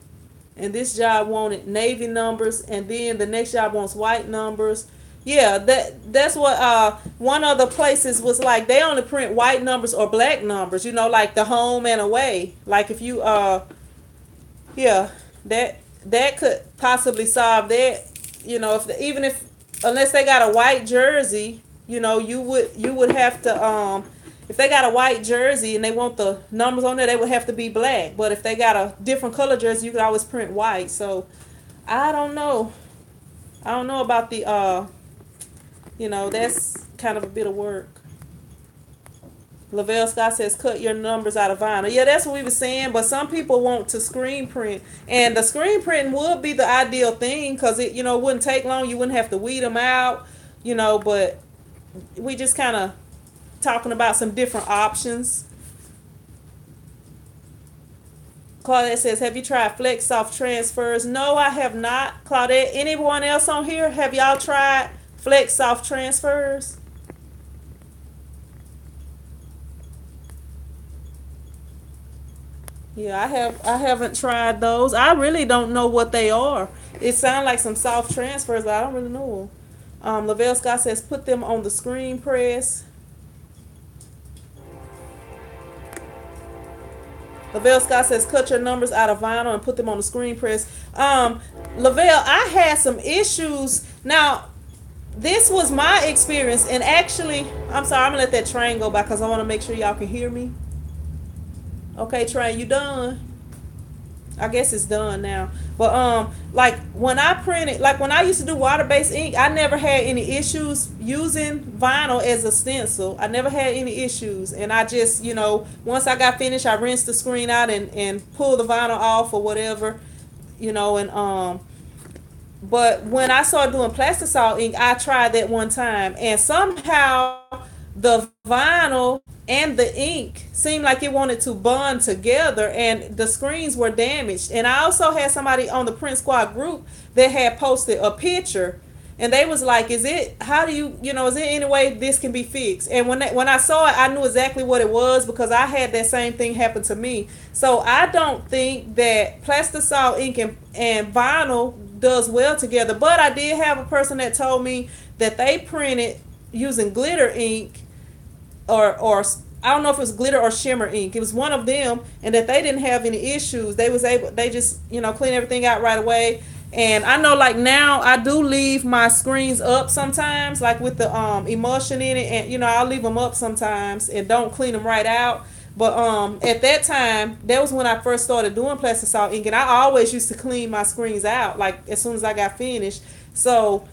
And this job wanted navy numbers, and then the next job wants white numbers. Yeah, that's what one of the places was like. They only print white numbers or black numbers, like the home and away. Like if you yeah, that could possibly solve that. If unless they got a white jersey, you would have to if they got a white jersey and they want the numbers on there, they would have to be black. But if they got a different color jersey, you could always print white. So I don't know. I don't know about the that's kind of a bit of work. Lavelle Scott says, cut your numbers out of vinyl. Yeah, that's what we were saying, but some people want to screen print. And the screen printing would be the ideal thing, because it, wouldn't take long. You wouldn't have to weed them out, but we just kind of talking about some different options. Claudette says, have you tried FlexSoft transfers? No, I have not. Claudette, anyone else on here? Have y'all tried FlexSoft transfers? Yeah, I haven't tried those. I really don't know what they are. It sounds like some soft transfers, but I don't really know. Lavelle Scott says, put them on the screen press. Lavelle Scott says, cut your numbers out of vinyl and put them on the screen press. Lavelle, I had some issues. Now, this was my experience, and actually, I'm sorry, I'm going to let that train go by because I want to make sure y'all can hear me. Okay, train, you done? I guess it's done now. But like when I used to do water-based ink, I never had any issues using vinyl as a stencil. I never had any issues, and I just, once I got finished, I rinsed the screen out and pulled the vinyl off or whatever, and but when I started doing plastisol ink, I tried that one time, and somehow the vinyl and the ink seemed like it wanted to bond together, and the screens were damaged. And I also had somebody on the Print Squad group that had posted a picture, and they was like, is it, how do you, is there any way this can be fixed? And when I saw it, I knew exactly what it was, because I had that same thing happen to me. So I don't think that plastisol ink and vinyl does well together. But I did have a person that told me that they printed using glitter ink, or I don't know if it was glitter or shimmer ink. It was one of them, and that they didn't have any issues. They just clean everything out right away. And I know, like, now I do leave my screens up sometimes, like with the emulsion in it, and I'll leave them up sometimes and don't clean them right out. But at that time, that was when I first started doing plastisol ink, and I always used to clean my screens out like as soon as I got finished. So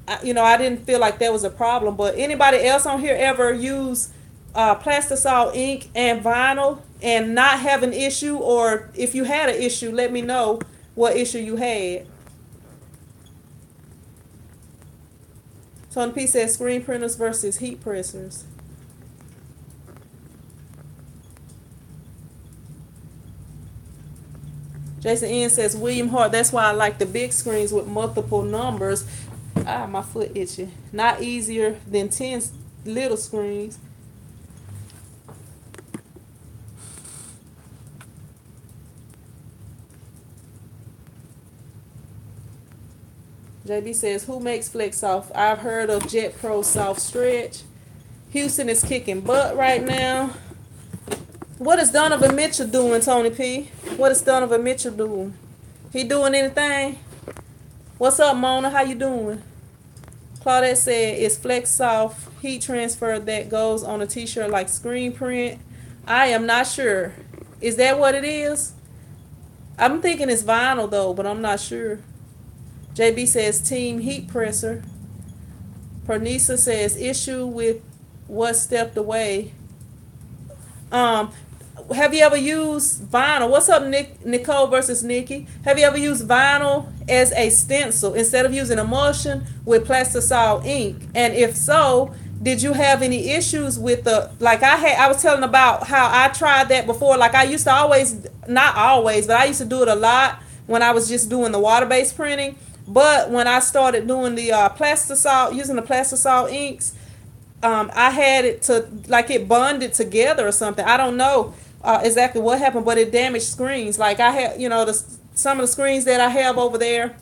I didn't feel like that was a problem. But anybody else on here ever use plastisol ink and vinyl and not have an issue? Or if you had an issue, let me know what issue you had. Tony P says screen printers versus heat pressers. Jason N says William Hart, that's why I like the big screens with multiple numbers. My foot itching. Not easier than 10 little screens. JB says, who makes FlexSoft? I've heard of Jet Pro Soft Stretch. Houston is kicking butt right now. What is Donovan Mitchell doing, Tony P? What is Donovan Mitchell doing? He doing anything? What's up, Mona? How you doing? Claudette said, is FlexSoft heat transfer that goes on a t-shirt like screen print? I am not sure. Is that what it is? I'm thinking it's vinyl though, but I'm not sure. JB says team heat presser. Pernisa says issue with what stepped away. Have you ever used vinyl? What's up, Nicole versus Nikki? Have you ever used vinyl as a stencil instead of using emulsion with plastisol ink? And if so, did you have any issues with I was telling about how I tried that before. Like, I used to not always, but I used to do it a lot when I was just doing the water-based printing. But when I started doing the using the plastisol inks, I had it to, like, it bonded together or something. I don't know exactly what happened, but it damaged screens. Like, I had, some of the screens that I have over there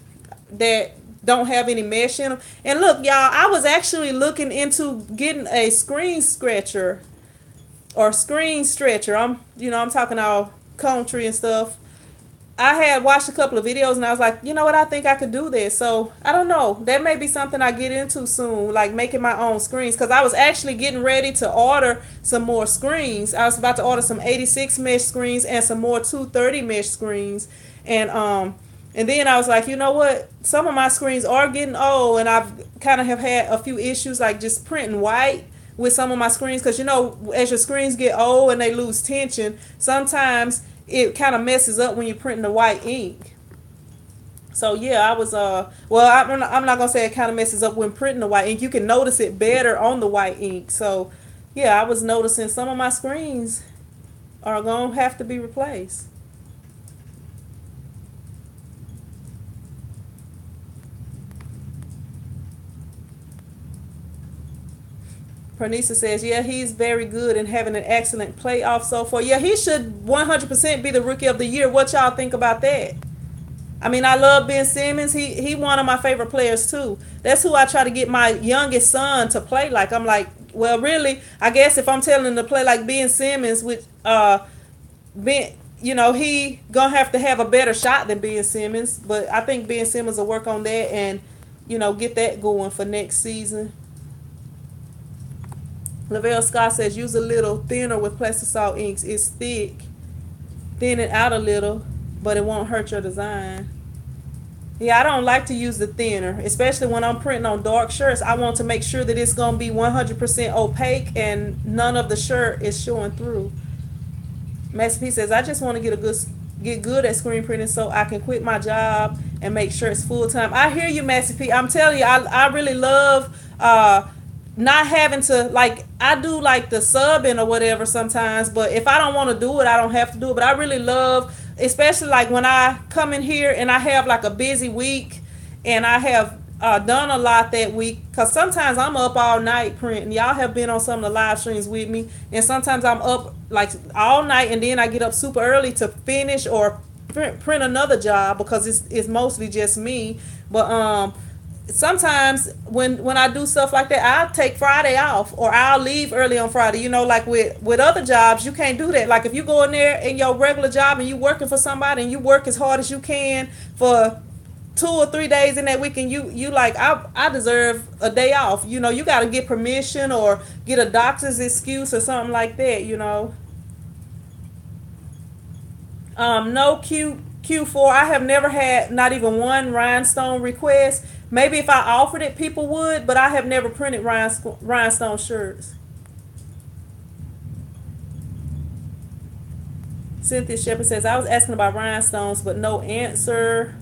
that don't have any mesh in them. And look, y'all, I was actually looking into getting a screen scratcher or screen stretcher. I'm talking all country and stuff. I had watched a couple of videos and I was like, you know what, I think I could do this. So I don't know, that may be something I get into soon, like making my own screens, because I was actually getting ready to order some more screens. I was about to order some 86 mesh screens and some more 230 mesh screens. And then I was like, you know what, some of my screens are getting old, and I've kind of have had a few issues, like just printing white with some of my screens, because as your screens get old and they lose tension, sometimes it kind of messes up when you're printing the white ink. So yeah, I was I'm not gonna say it kind of messes up when printing the white ink. You can notice it better on the white ink. So yeah, I was noticing some of my screens are gonna have to be replaced. Pernisa says, yeah, he's very good and having an excellent playoff so far. Yeah, he should 100% be the Rookie of the Year. What y'all think about that? I mean, I love Ben Simmons. He one of my favorite players, too. That's who I try to get my youngest son to play like. I'm like, well, really, I guess if I'm telling him to play like Ben Simmons, which, Ben, he going to have a better shot than Ben Simmons. But I think Ben Simmons will work on that and, get that going for next season. Lavelle Scott says, use a little thinner with plastisol inks. It's thick. Thin it out a little, but it won't hurt your design. Yeah, I don't like to use the thinner, especially when I'm printing on dark shirts. I want to make sure that it's going to be 100% opaque and none of the shirt is showing through. Master P says, I just want to get good at screen printing so I can quit my job and make shirts full time. I hear you, Master P. I'm telling you, I really love not having to, like, I do like the subbing or whatever sometimes, but if I don't want to do it, I don't have to do it. But I really love, especially like when I come in here and I have like a busy week and I have done a lot that week, because sometimes I'm up all night printing. Y'all have been on some of the live streams with me, and sometimes I'm up like all night and then I get up super early to finish or print another job because it's mostly just me. But sometimes when I do stuff like that, I'll take Friday off or I'll leave early on Friday. You know, like with other jobs, you can't do that. Like if you go in there in your regular job and you working for somebody and you work as hard as you can for 2 or 3 days in that week, and you like, I deserve a day off. You know, you got to get permission or get a doctor's excuse or something like that. You know. No Q4. I have never had not even one rhinestone request. Maybe if I offered it, people would, but I have never printed rhinestone shirts. Cynthia Shepherd says, I was asking about rhinestones, but no answer.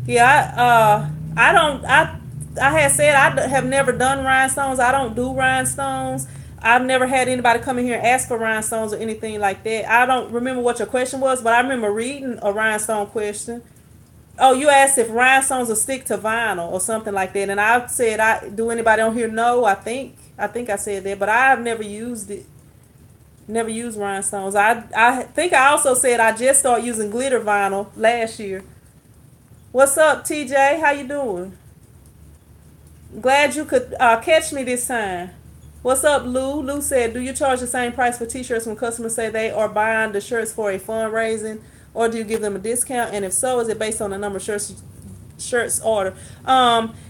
Yeah, I had said I have never done rhinestones. I don't do rhinestones. I've never had anybody come in here and ask for rhinestones or anything like that. I don't remember what your question was, but I remember reading a rhinestone question. Oh, you asked if rhinestones will stick to vinyl or something like that, and I said, do anybody on here know? I think I said that, but I have never used it. Never used rhinestones. I think I also said I just started using glitter vinyl last year. What's up, TJ? How you doing? Glad you could catch me this time. What's up, Lou? Lou said, do you charge the same price for t-shirts when customers say they are buying the shirts for a fundraising, or do you give them a discount? And if so, is it based on the number of shirts ordered?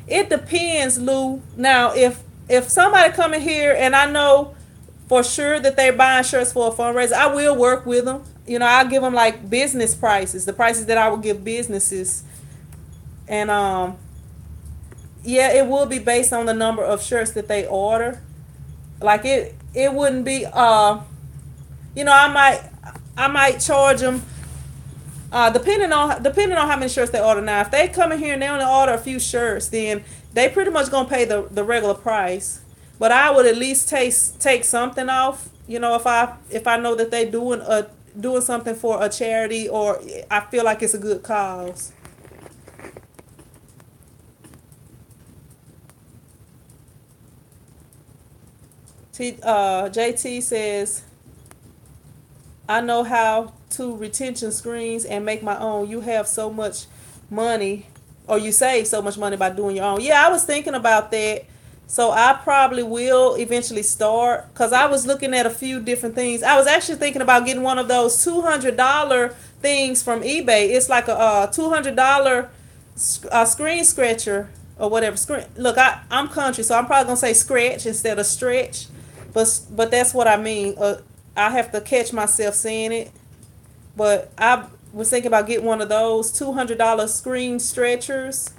It depends, Lou. Now, if somebody come in here and I know for sure that they're buying shirts for a fundraiser, I will work with them. You know, I'll give them like business prices, the prices that I would give businesses. And yeah, it will be based on the number of shirts that they order. Like it wouldn't be you know, I might charge them depending on how many shirts they order. Now, if they come in here and they only order a few shirts, then they pretty much gonna pay the regular price. But I would at least take something off. You know, if I know that they doing something for a charity, or I feel like it's a good cause. JT says, I know how to retention screens and make my own. You have so much money, or you save so much money by doing your own. Yeah, I was thinking about that. So I probably will eventually start, because I was looking at a few different things. I was actually thinking about getting one of those $200 things from eBay. It's like a $200 screen scratcher or whatever. Look, I'm country, so I'm probably gonna say scratch instead of stretch. But that's what I mean. I have to catch myself saying it. But I was thinking about getting one of those $200 screen stretchers,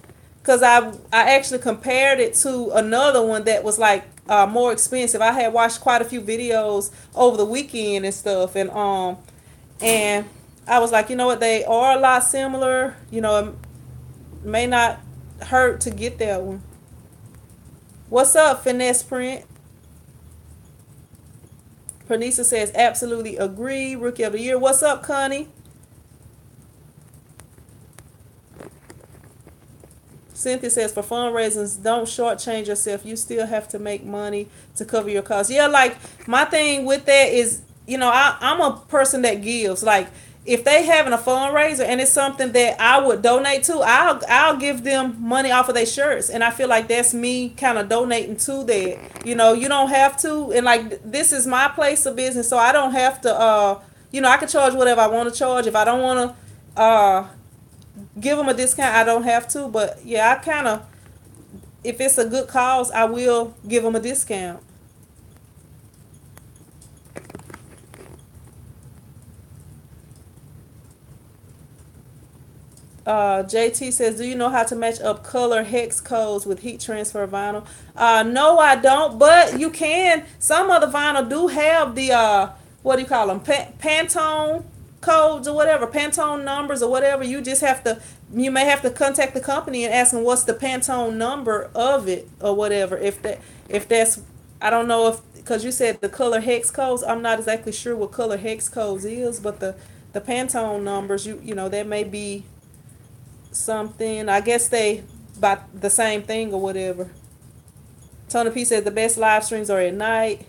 because I actually compared it to another one that was like more expensive. I had watched quite a few videos over the weekend and stuff, and I was like, you know what, they are a lot similar. You know, it may not hurt to get that one. What's up, Finesse Print? Pernisa says, absolutely agree. Rookie of the year. What's up, Connie? Cynthia says, for fundraisers, don't shortchange yourself. You still have to make money to cover your costs. Yeah, like, my thing with that is, you know, I'm a person that gives. Like, if they having a fundraiser and it's something that I would donate to, I'll give them money off of their shirts. And I feel like that's me kind of donating to that. You know, you don't have to. And, like, this is my place of business, so I don't have to, you know, I can charge whatever I want to charge. If I don't want to give them a discount, I don't have to. But yeah, I kind of, if it's a good cause, I will give them a discount. JT says, do you know how to match up color hex codes with heat transfer vinyl? No, I don't, but you can. Some of the vinyl do have the what do you call them, Pantone codes or whatever, Pantone numbers or whatever. You may have to contact the company and ask them what's the Pantone number of it or whatever, if that's I don't know if, because you said the color hex codes, I'm not exactly sure what color hex codes is, but the Pantone numbers, that may be something. I guess they by the same thing or whatever. Tony P says the best live streams are at night.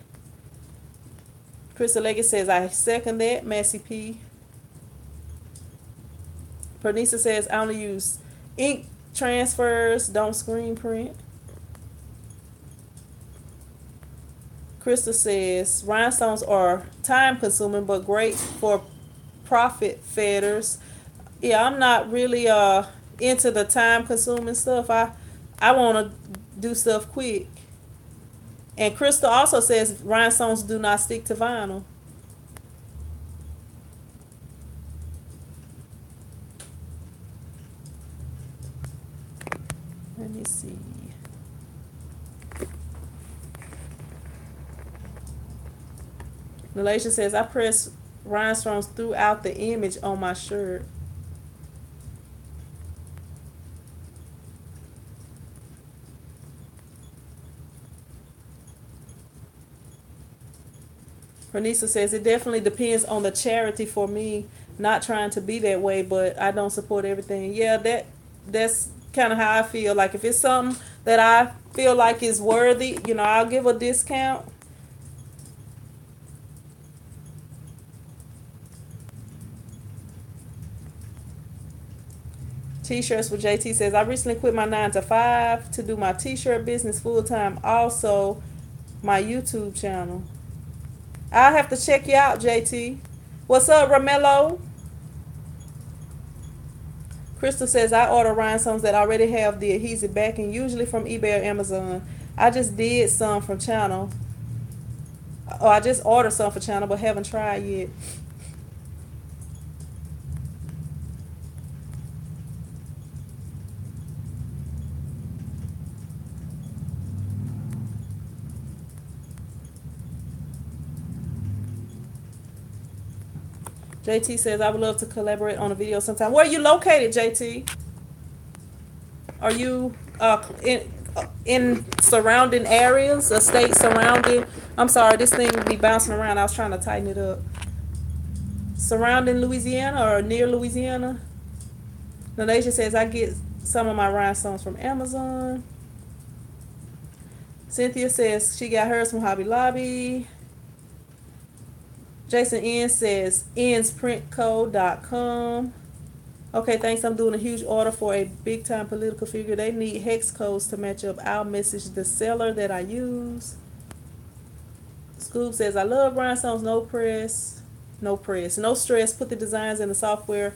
Crystal Leggett says I second that. Massey P. Pernisa says I only use ink transfers, don't screen print. Krista says rhinestones are time consuming but great for profit feeders. Yeah, I'm not really into the time consuming stuff. I want to do stuff quick. And Krista also says rhinestones do not stick to vinyl. Let me see. Malaysia says I press rhinestones throughout the image on my shirt. Renisa says it definitely depends on the charity for me. Not trying to be that way, but I don't support everything. Yeah, that's kind of how I feel. Like if it's something that I feel like is worthy, I'll give a discount. T-shirts with JT says I recently quit my 9 to 5 to do my T-shirt business full time. Also, my YouTube channel. I'll have to check you out, JT. What's up, Romello? Crystal says I order rhinestones that already have the adhesive backing, usually from eBay or Amazon. I just did some from Channel. Oh, I just ordered some for Channel, but haven't tried yet. JT says I would love to collaborate on a video sometime. Where are you located, JT? Are you in surrounding areas, a state surrounding? I'm sorry, this thing be bouncing around. I was trying to tighten it up. Surrounding Louisiana or near Louisiana? Nanasia says I get some of my rhinestones from Amazon. Cynthia says she got hers from Hobby Lobby. Jason N says ensprintco.com. Okay, thanks. I'm doing a huge order for a big time political figure. They need hex codes to match up our message. The seller that I use. Scoop says I love rhinestones. No press. No stress. Put the designs in the software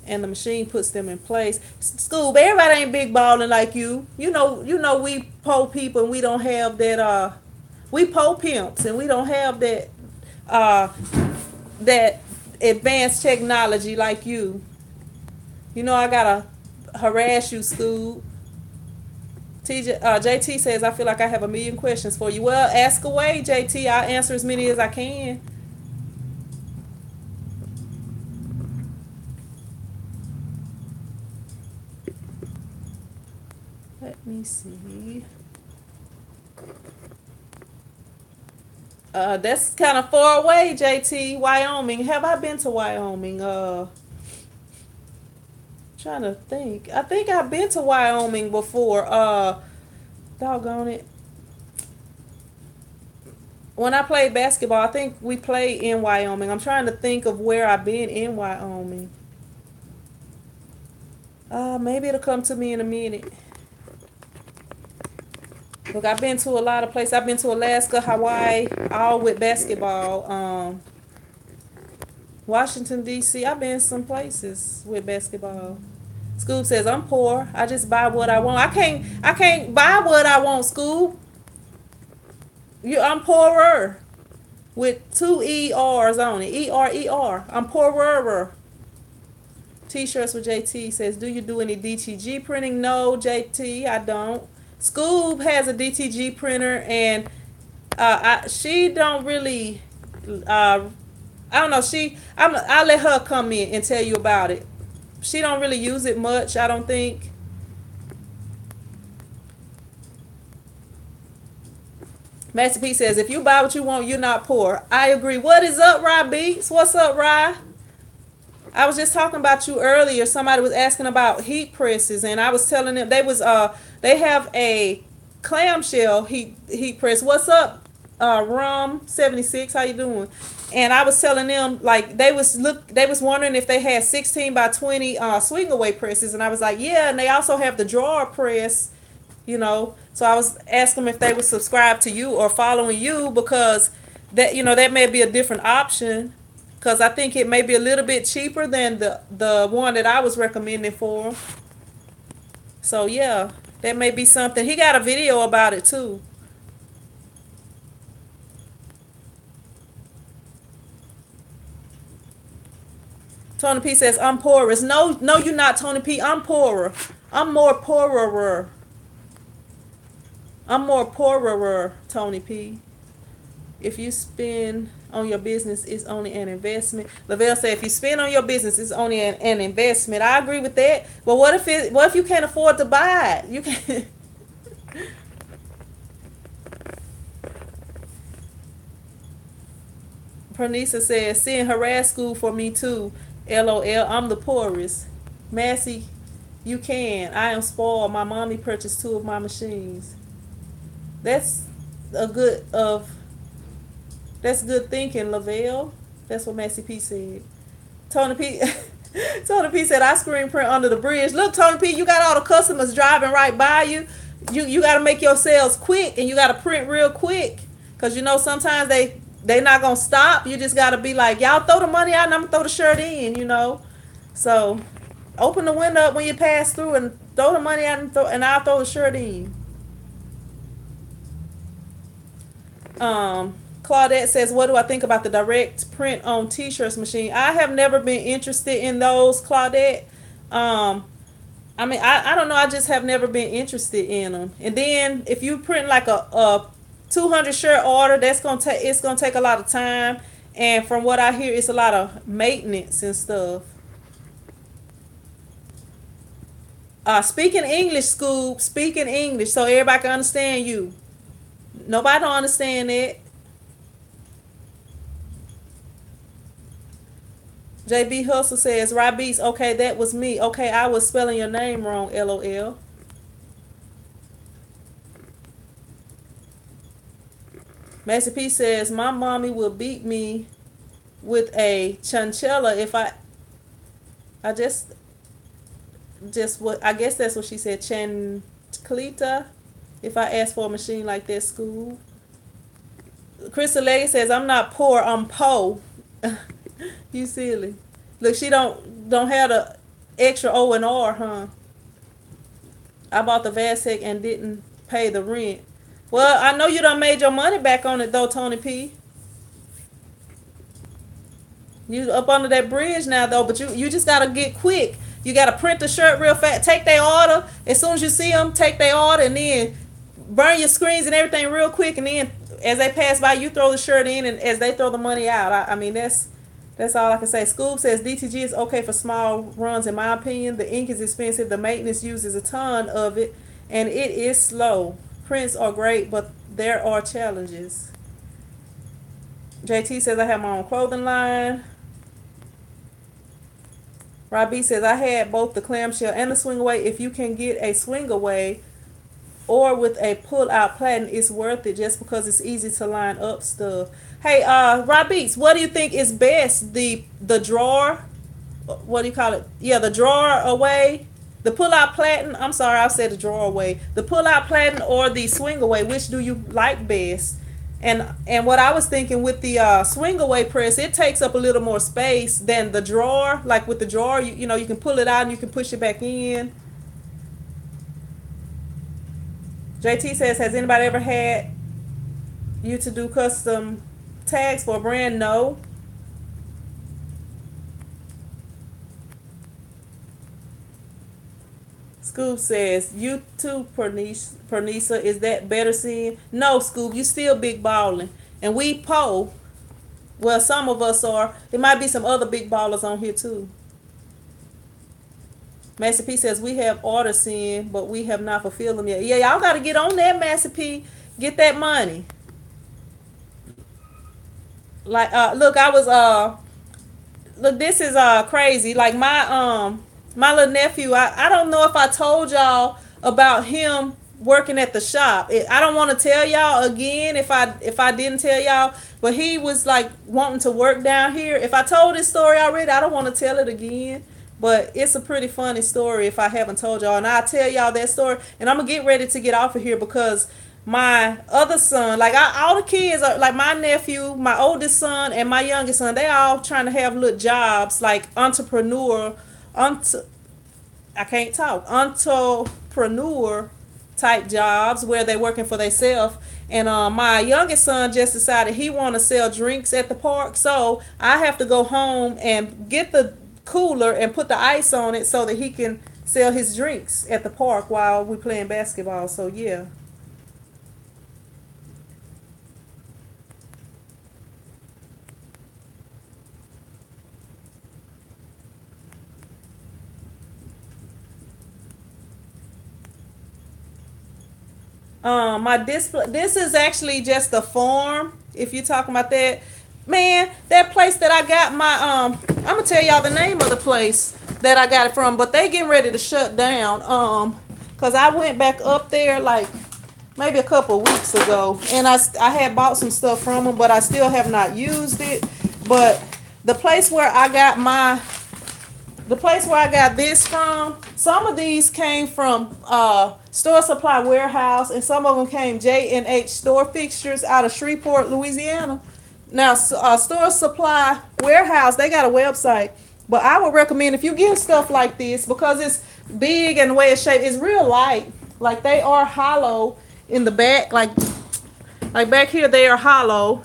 and the machine puts them in place. Scoob, everybody ain't big balling like you. You know we po people and we don't have that we po pimps and we don't have that that advanced technology like you. I gotta harass you, Scoob. JT says I feel like I have a million questions for you. Well, ask away, JT. I'll answer as many as I can. Let me see. That's kind of far away, JT. Wyoming. Have I been to Wyoming? Trying to think. I think I've been to Wyoming before. Doggone it. When I played basketball, I think we played in Wyoming. I'm trying to think of where I've been in Wyoming. Maybe it'll come to me in a minute. Look, I've been to a lot of places. I've been to Alaska, Hawaii, all with basketball. Washington, D.C. I've been some places with basketball. Scoob says, I'm poor. I just buy what I want. I can't buy what I want, Scoob. I'm poorer. With 2 E-R's on it. E-R-E-R. I'm poorer. T-shirts with JT says, do you do any DTG printing? No, JT, I don't. Scoob has a DTG printer, and she don't really. I don't know. I'll let her come in and tell you about it. She don't really use it much, I don't think. Master P says, if you buy what you want, you're not poor. I agree. What is up, Rye Beats? What's up, Rye? I was just talking about you earlier. Somebody was asking about heat presses, and I was telling them they have a clamshell heat press. What's up, Rum76? How you doing? And I was telling them, like, they was wondering if they had 16 by 20 swing away presses, and I was like, yeah, and they also have the drawer press, you know. So I was asking them if they would subscribe to you or following you, because that may be a different option, because I think it may be a little bit cheaper than the one that I was recommending for 'em. So yeah, that may be something. He got a video about it too. Tony P says, I'm poorer. No, you're not, Tony P. I'm poorer. I'm more poorer. I'm more poorer, Tony P. If you spend on your business, it's only an investment. Lavelle said, if you spend on your business, it's only an investment. I agree with that. But what if you can't afford to buy it? You can. Pernisa says, send harass school for me too. LOL, I'm the poorest. Massey, you can. I am spoiled. My mommy purchased 2 of my machines. That's good thinking, Lavelle. That's what Massey P said. Tony P Tony P said, I screen print under the bridge. Look, Tony P, you got all the customers driving right by you. You got to make your sales quick, and you got to print real quick, because sometimes they not gonna stop. You just got to be like, y'all throw the money out and I'm gonna throw the shirt in. So open the window up when you pass through and throw the money out, and I'll throw the shirt in. Claudette says, what do I think about the direct print on t-shirts machine? I have never been interested in those, Claudette. I don't know. I just have never been interested in them. And then if you print like a 200 shirt order, it's gonna take a lot of time. And from what I hear, it's a lot of maintenance and stuff. Speaking English, Scoob. Speaking English so everybody can understand you. Nobody don't understand that. JB Hustle says, Robbie's, okay, that was me. Okay, I was spelling your name wrong, LOL. Master P says, my mommy will beat me with a chanchella if I guess that's what she said, chancleta, if I ask for a machine like that, school. Crystal Leggy says, I'm not poor, I'm po. You silly. Look, she don't have the extra O and R, huh? I bought the Vasek and didn't pay the rent. Well, I know you done made your money back on it though, Tony P. You up under that bridge now though, but you just gotta get quick. You gotta print the shirt real fast. Take their order. As soon as you see them, take their order, and then burn your screens and everything real quick, and then as they pass by, you throw the shirt in, and as they throw the money out. I mean, that's all I can say. Scoob says DTG is okay for small runs in my opinion. The ink is expensive. The maintenance uses a ton of it, and it is slow. Prints are great, but there are challenges. JT says I have my own clothing line. Robbie says I had both the clamshell and the swing away. If you can get a swing away or with a pull out platen, it's worth it just because it's easy to line up stuff. Hey, Rob Beats, what do you think is best? The drawer, what do you call it? Yeah, the drawer away, the pull out platen. I'm sorry, I said the drawer away. The pull out platen or the swing away, which do you like best? And what I was thinking with the swing away press, it takes up a little more space than the drawer. Like with the drawer, you can pull it out and you can push it back in. JT says, has anybody ever had you to do custom tags for a brand? No. Scoob says, you too, Pernisa, is that better seeing? No, Scoob, you still big balling. And we po. Well, some of us are. There might be some other big ballers on here too. Master P says, we have orders in, but we have not fulfilled them yet. Yeah, y'all got to get on that, Master P. Get that money. Like look, I was look, this is crazy. Like my little nephew, I don't know if I told y'all about him working at the shop. I don't want to tell y'all again if I didn't tell y'all, but he was like wanting to work down here. If I told this story already, I don't want to tell it again. But it's a pretty funny story if I haven't told y'all, and I'll tell y'all that story. And I'm gonna get ready to get off of here because my other son, like all the kids are like my nephew, my oldest son, and my youngest son. They all trying to have little jobs like entre, I can't talk, entrepreneur type jobs where they working for themselves. And my youngest son just decided he want to sell drinks at the park, so I have to go home and get the cooler and put the ice on it so that he can sell his drinks at the park while we playing basketball. So yeah. My display. This is actually just a farm. If you're talking about that, man, that place that I got my I'm gonna tell y'all the name of the place that I got it from, but they getting ready to shut down. Cause I went back up there like maybe a couple weeks ago, and I had bought some stuff from them, but I still have not used it. But the place where I got my the place where I got this from, some of these came from Store Supply Warehouse, and some of them came J&H Store Fixtures out of Shreveport, Louisiana. Now, Store Supply Warehouse, they got a website, but I would recommend if you get stuff like this because it's big and the way it's shaped, it's real light. Like they are hollow in the back, like back here they are hollow.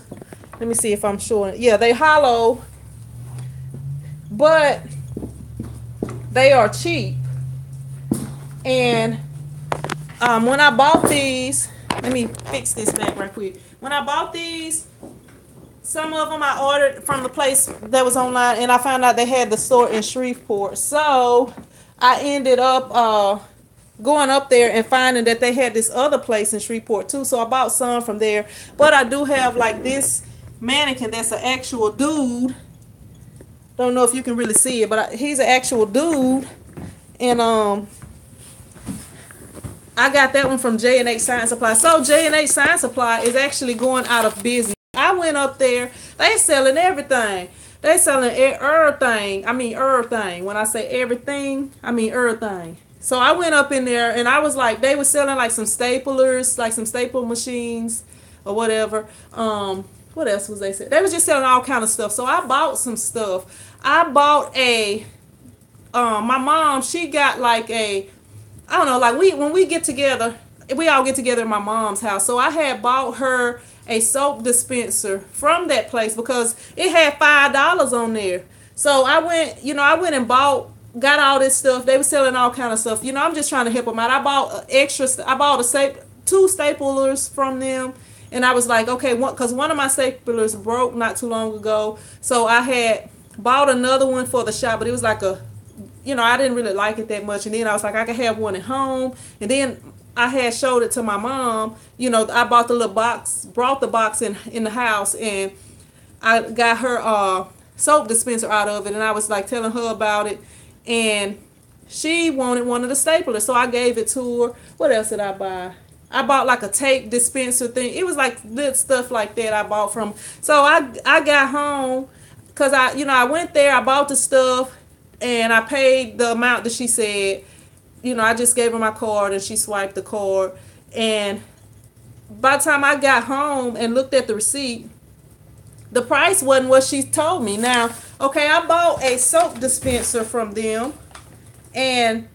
Let me see if I'm showing it. Yeah, they hollow, but they are cheap. And when I bought these, let me fix this back right quick. When I bought these, some of them I ordered from the place that was online, and I found out they had the store in Shreveport. So I ended up going up there and finding that they had this other place in Shreveport too. So I bought some from there. But I do have like this mannequin that's an actual dude. Don't know if you can really see it, but he's an actual dude. And I got that one from J&H Science Supply. So J&H Science Supply is actually going out of business. I went up there. They selling everything. They selling everything. I mean everything. When I say everything, I mean everything. So I went up in there and I was like, they were selling like some staplers, like some staple machines or whatever. What else was they selling? They was just selling all kind of stuff. So I bought some stuff. I bought my mom, she got like I don't know, like when we get together, we all get together in my mom's house. So I had bought her a soap dispenser from that place because it had $5 on there. So I went and got all this stuff. They were selling all kind of stuff. I'm just trying to help them out. I bought two staplers from them. And I was like, okay, because one of my staplers broke not too long ago. So I had bought another one for the shop, but it was like I didn't really like it that much. And then I was like, I could have one at home. And then I had showed it to my mom. I bought the little box, brought the box in the house, and I got her soap dispenser out of it. And I was like telling her about it. And she wanted one of the staplers. So I gave it to her. What else did I buy? I bought like a tape dispenser thing. It was like little stuff like that I bought from. So I got home because I went there, I bought the stuff, and I paid the amount that she said. I just gave her my card and she swiped the card. And by the time I got home and looked at the receipt, the price wasn't what she told me. Now, okay, I bought a soap dispenser from them, and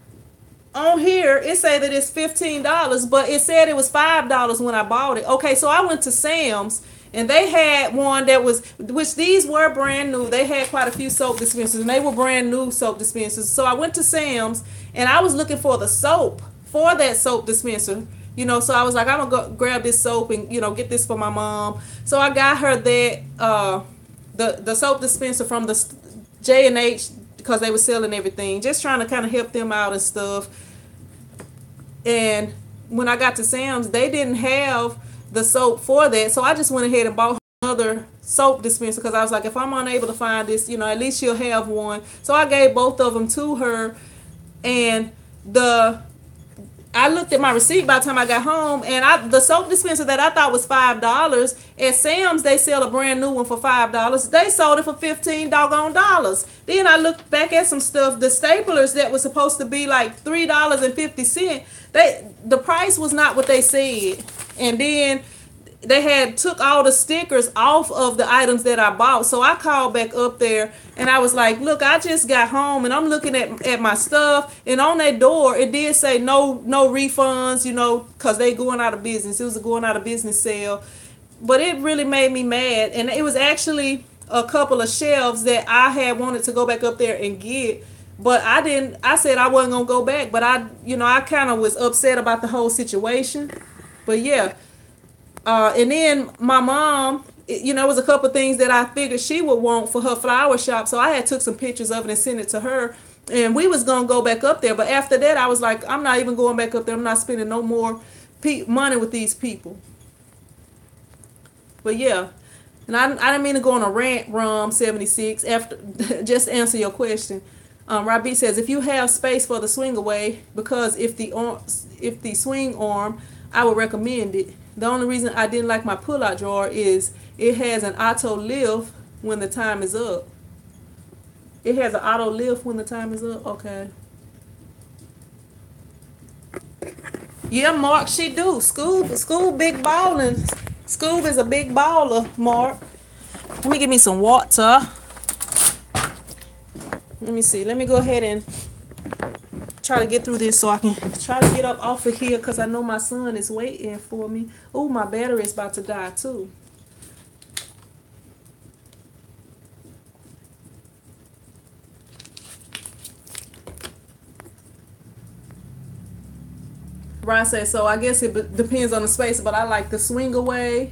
on here it said that it's $15, but it said it was $5 when I bought it. Okay, so I went to Sam's and they had one which these were brand new. They had quite a few soap dispensers and they were brand new soap dispensers. So I went to Sam's and I was looking for the soap for that soap dispenser. So I was like, I'm gonna go grab this soap and get this for my mom. So I got her that the soap dispenser from the J&H because they were selling everything, just trying to kind of help them out and stuff. And when I got to Sam's, they didn't have the soap for that, so I just went ahead and bought another soap dispenser because I was like, if I'm unable to find this, at least she'll have one. So I gave both of them to her, and the I looked at my receipt by the time I got home, and the soap dispenser that I thought was $5 at Sam's, they sell a brand new one for $5. They sold it for 15 doggone dollars. Then I looked back at some stuff. The staplers that was supposed to be like $3.50, the price was not what they said. And then they had took all the stickers off of the items that I bought. So I called back up there and I was like, look, I just got home and I'm looking at my stuff, and on that door it did say no refunds, because they going out of business. It was a going out of business sale. But it really made me mad, and it was actually a couple of shelves that I had wanted to go back up there and get, but I didn't. I said I wasn't gonna go back, but I kind of was upset about the whole situation. But yeah, and then my mom, it was a couple things that I figured she would want for her flower shop. So I had took some pictures of it and sent it to her. And we was going to go back up there. But after that, I was like, I'm not even going back up there. I'm not spending no more money with these people. But yeah. And I didn't mean to go on a rant, Rum 76, after just to answer your question. Robbie says, if you have space for the swing away, because if the swing arm, I would recommend it. The only reason I didn't like my pull-out drawer is it has an auto lift when the time is up. It has an auto lift when the time is up. Okay. Yeah, Mark, she do. School big ballin'. Scoob is a big baller, Mark. Let me give me some water. Let me see. Let me go ahead and try to get through this so I can try to get up off of here because I know my son is waiting for me. Oh, my battery is about to die too. Ryan says, so I guess it depends on the space, but I like the swing away.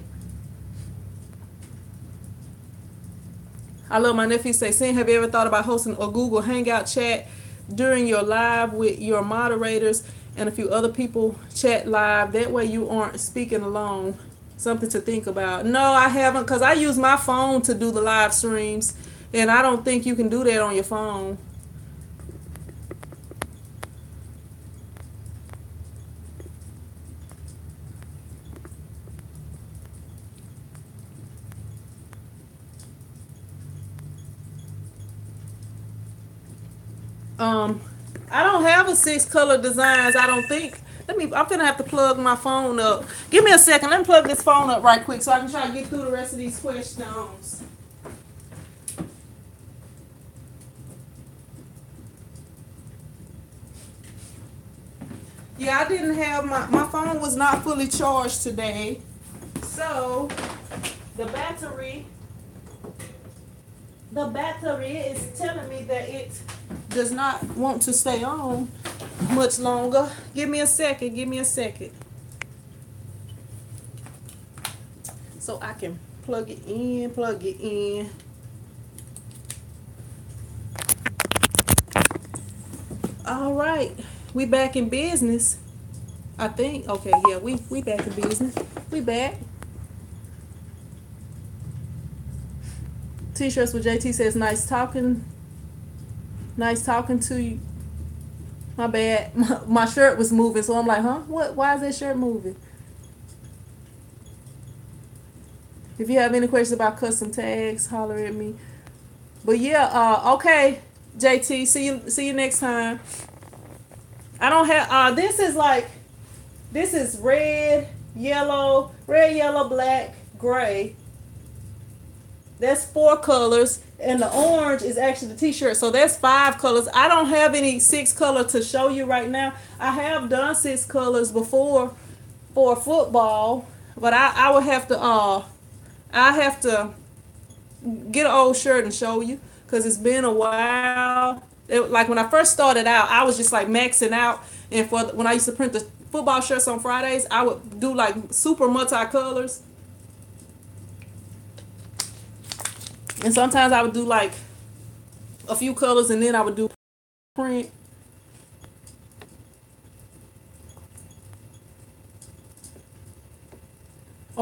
I love my nephew say, Sin, have you ever thought about hosting a Google Hangout chat during your live with your moderators and a few other people chat live? That way you aren't speaking alone. Something to think about. No, I haven't, because I use my phone to do the live streams, and I don't think you can do that on your phone. I don't have a 6-color designs, I don't think. I'm gonna have to plug my phone up. Give me a second. Let me plug this phone up right quick so I can try to get through the rest of these questions. Yeah, I didn't have my phone was not fully charged today. So the battery is telling me that it does not want to stay on much longer. Give me a second. So I can plug it in. All right, we back in business, I think. Okay, yeah, we back in business. We back. T-shirts with JT says, nice talking to you. My bad. My shirt was moving, so I'm like, huh? What? Why is that shirt moving? If you have any questions about custom tags, holler at me. But yeah, okay, JT. See you next time. I don't have. This is red, yellow, black, gray. That's 4 colors, and the orange is actually the t-shirt, so that's 5 colors. I don't have any 6 color to show you right now. I have done 6 colors before for football, but I would have to I have to get an old shirt and show you because it's been a while. Like when I first started out, I was just like maxing out, and when I used to print the football shirts on Fridays, I would do like super multicolors. And sometimes I would do like a few colors, and then I would do print.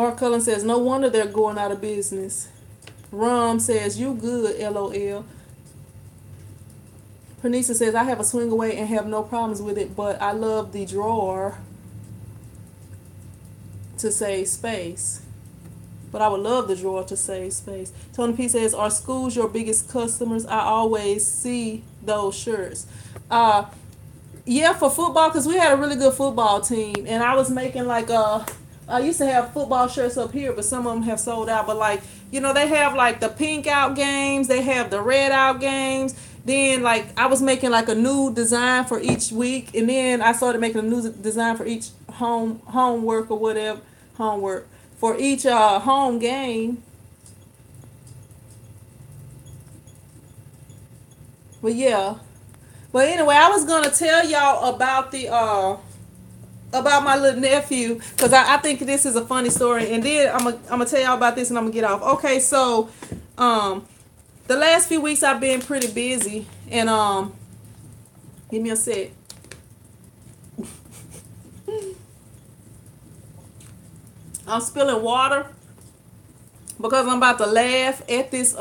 Art Cullen says, no wonder they're going out of business. Rum says, you good, LOL. Pernisa says, I have a swing away and have no problems with it, but I love the drawer to save space. But I would love the drawer to save space. Tony P says, are schools your biggest customers? I always see those shirts. Yeah, for football, because we had a really good football team. And I was making like, I used to have football shirts up here, but some of them have sold out. But like, you know, they have like the pink out games. They have the red out games. Then like I was making like a new design for each week. And then I started making a new design for each homework or whatever. Homework. For each home game. But yeah. But anyway, I was gonna tell y'all about the about my little nephew, because I think this is a funny story, and then I'm gonna tell y'all about this and I'm gonna get off. Okay, so the last few weeks I've been pretty busy, and give me a sec. I'm spilling water because I'm about to laugh at this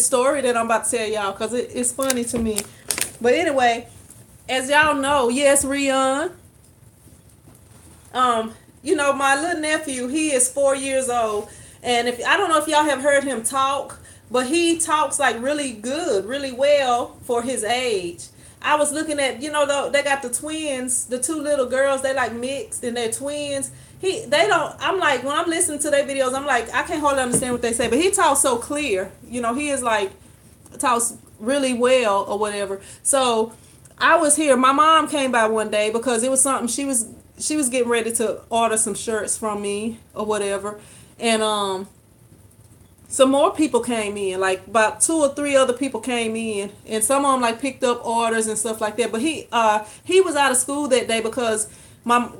story that I'm about to tell y'all, because it's funny to me. But anyway, as y'all know, yes, Rion, you know, my little nephew, he is 4 years old, and if I don't know if y'all have heard him talk, but he talks like really good, really well for his age. I was looking at, you know, they got the twins, the two little girls, they like mixed and they're twins. I'm like, when I'm listening to their videos, I'm like, I can't hardly understand what they say, but he talks so clear. You know, he is like, talks really well or whatever. So I was here. My mom came by one day because it was something she was getting ready to order some shirts from me or whatever. And some more people came in, like about 2 or 3 other people came in, and some of them like picked up orders and stuff like that. But he was out of school that day because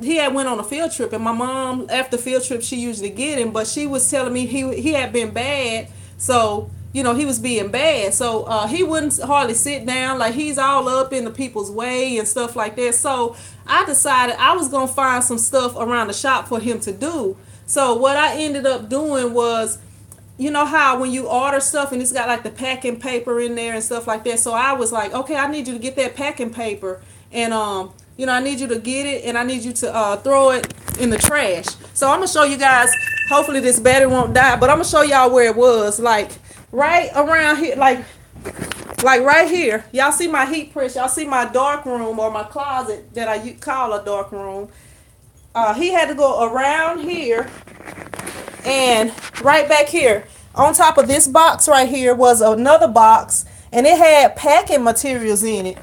he had went on a field trip, and my mom, after field trip, she usually get him, but she was telling me he had been bad, so you know he was being bad, so he wouldn't hardly sit down, like he's all up in the people's way and stuff like that. So I decided I was gonna find some stuff around the shop for him to do. So what I ended up doing was, you know how when you order stuff and it's got like the packing paper in there and stuff like that. So I was like, okay, I need you to get that packing paper, and you know, I need you to get it, and I need you to throw it in the trash. So I'm gonna show you guys. Hopefully this battery won't die, but I'm gonna show y'all where it was. Like right around here, like right here. Y'all see my heat press? Y'all see my dark room or my closet that I call a dark room? He had to go around here, and right back here on top of this box right here was another box, and it had packing materials in it.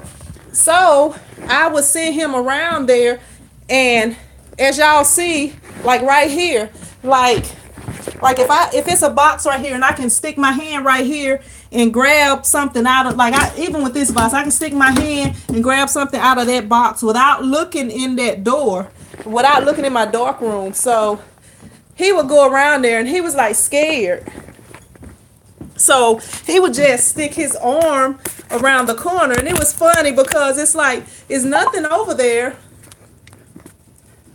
So I would send him around there, and as y'all see, like right here, like if it's a box right here and I can stick my hand right here and grab something out of, like even with this box, I can stick my hand and grab something out of that box without looking in that door, without looking in my dark room. So he would go around there, and he was like scared. So he would just stick his arm around the corner, and it was funny because it's like, it's nothing over there,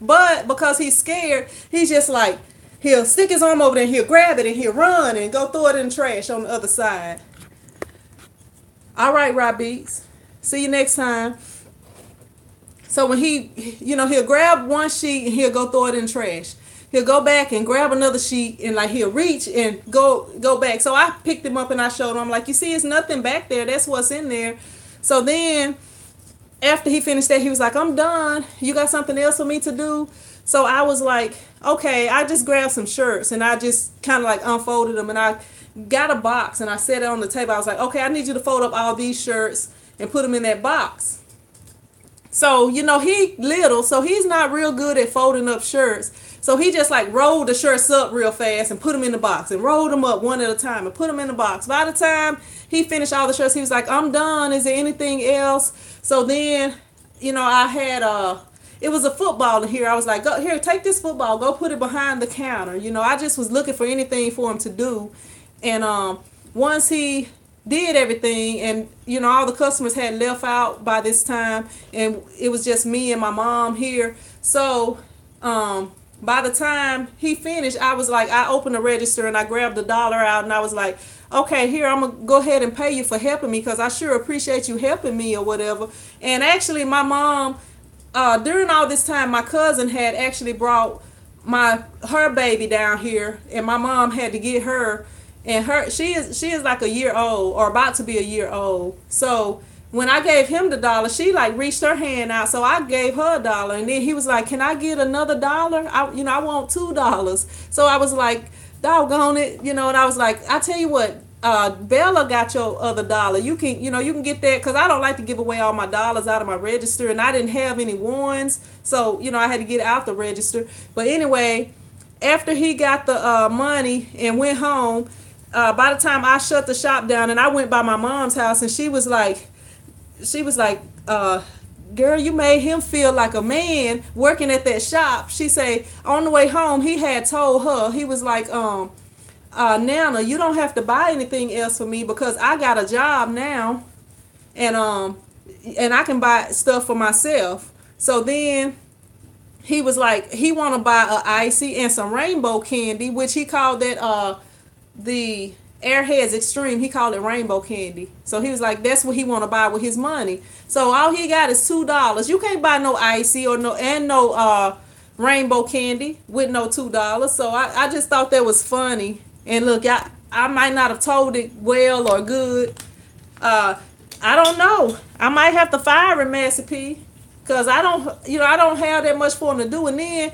but because he's scared, he's just like, he'll stick his arm over there and he'll grab it and he'll run and go throw it in the trash on the other side. All right, Rob Beats. See you next time. So when he'll grab one sheet and he'll go throw it in the trash. He'll go back and grab another sheet, and like he'll reach and go back. So I picked him up and I showed him. I'm like, you see, it's nothing back there. That's what's in there. So then after he finished that, he was like, I'm done. You got something else for me to do? So I was like, okay. I just grabbed some shirts and I just kind of like unfolded them, and I got a box and I set it on the table. I was like, okay, I need you to fold up all these shirts and put them in that box. So, you know, he little, so he's not real good at folding up shirts. So he just like rolled the shirts up real fast and put them in the box, and rolled them up one at a time and put them in the box. By the time he finished all the shirts, he was like, I'm done. Is there anything else? So then, you know, I had it was a football in here. I was like, go here, take this football, go put it behind the counter. You know, I just was looking for anything for him to do. And once he did everything, and you know, all the customers had left out by this time, and it was just me and my mom here. So by the time he finished, I was like, I opened the register and I grabbed the dollar out and I was like, okay, here, I'm gonna go ahead and pay you for helping me because I sure appreciate you helping me or whatever. And actually, my mom, during all this time, my cousin had actually brought her baby down here, and my mom had to get her, and she is like a year old or about to be a year old. So when I gave him the dollar, she like reached her hand out, so I gave her a dollar, and then he was like, "Can I get another dollar? I want $2." So I was like, "Doggone it," and I was like, "I tell you what." Bella got your other dollar. You can get that because I don't like to give away all my dollars out of my register, and I didn't have any ones, so I had to get out the register. But anyway, after he got the money and went home, by the time I shut the shop down and I went by my mom's house, and she was like, girl, you made him feel like a man working at that shop. She say on the way home he had told her, he was like, Nana, you don't have to buy anything else for me because I got a job now, and I can buy stuff for myself. So then he was like, he want to buy a icy and some rainbow candy, which he called that the Airheads Extreme. He called it rainbow candy. So he was like, that's what he want to buy with his money. So all he got is $2. You can't buy no icy or no rainbow candy with no $2. So I just thought that was funny. And look, I might not have told it well or good. I don't know. I might have to fire him, Master P, because I don't have that much for him to do. And then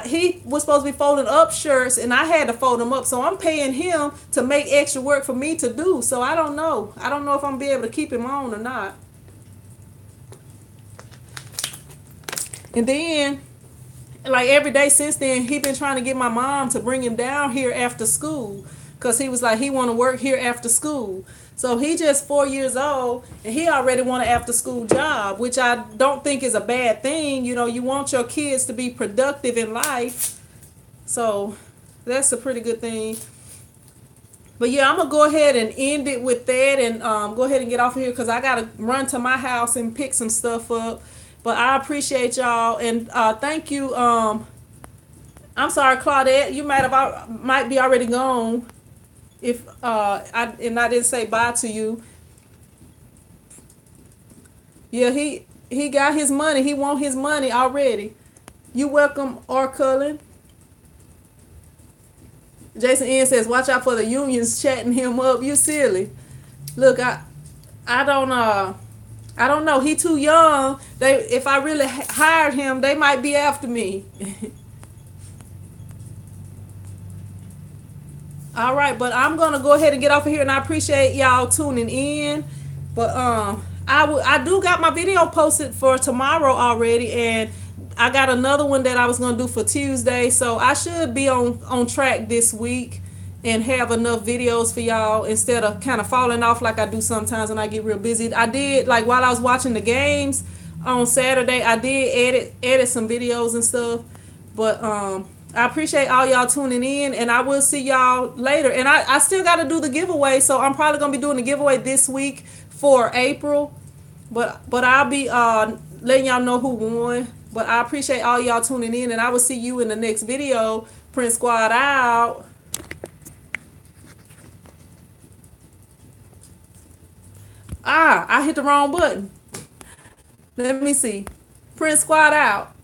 he was supposed to be folding up shirts, and I had to fold them up. So I'm paying him to make extra work for me to do. So I don't know. I don't know if I'm gonna be able to keep him on or not. And then, like every day since then, he been trying to get my mom to bring him down here after school, because he was like he want to work here after school. So he just 4 years old, and he already want an after school job, which I don't think is a bad thing. You want your kids to be productive in life, so that's a pretty good thing. But yeah, I'm gonna go ahead and end it with that, and go ahead and get off of here because I gotta run to my house and pick some stuff up. But I appreciate y'all, and thank you. I'm sorry, Claudette, you might be already gone. If I didn't say bye to you. Yeah, he got his money. He want his money already. You welcome, R. Cullen. Jason N says, watch out for the unions chatting him up. You silly. Look, I don't know. He too young. If I really hired him, they might be after me. All right, but I'm gonna go ahead and get off of here, and I appreciate y'all tuning in. But I do got my video posted for tomorrow already, and I got another one that I was gonna do for Tuesday. So I should be on track this week and have enough videos for y'all instead of kind of falling off like I do sometimes when I get real busy. I did, like, while I was watching the games on Saturday, I did edit some videos and stuff. But I appreciate all y'all tuning in, and I will see y'all later. And I still got to do the giveaway, so I'm probably gonna be doing the giveaway this week for April. But I'll be letting y'all know who won. But I appreciate all y'all tuning in, and I will see you in the next video. Prince Squad out. I hit the wrong button. Let me see. Prince Squad out.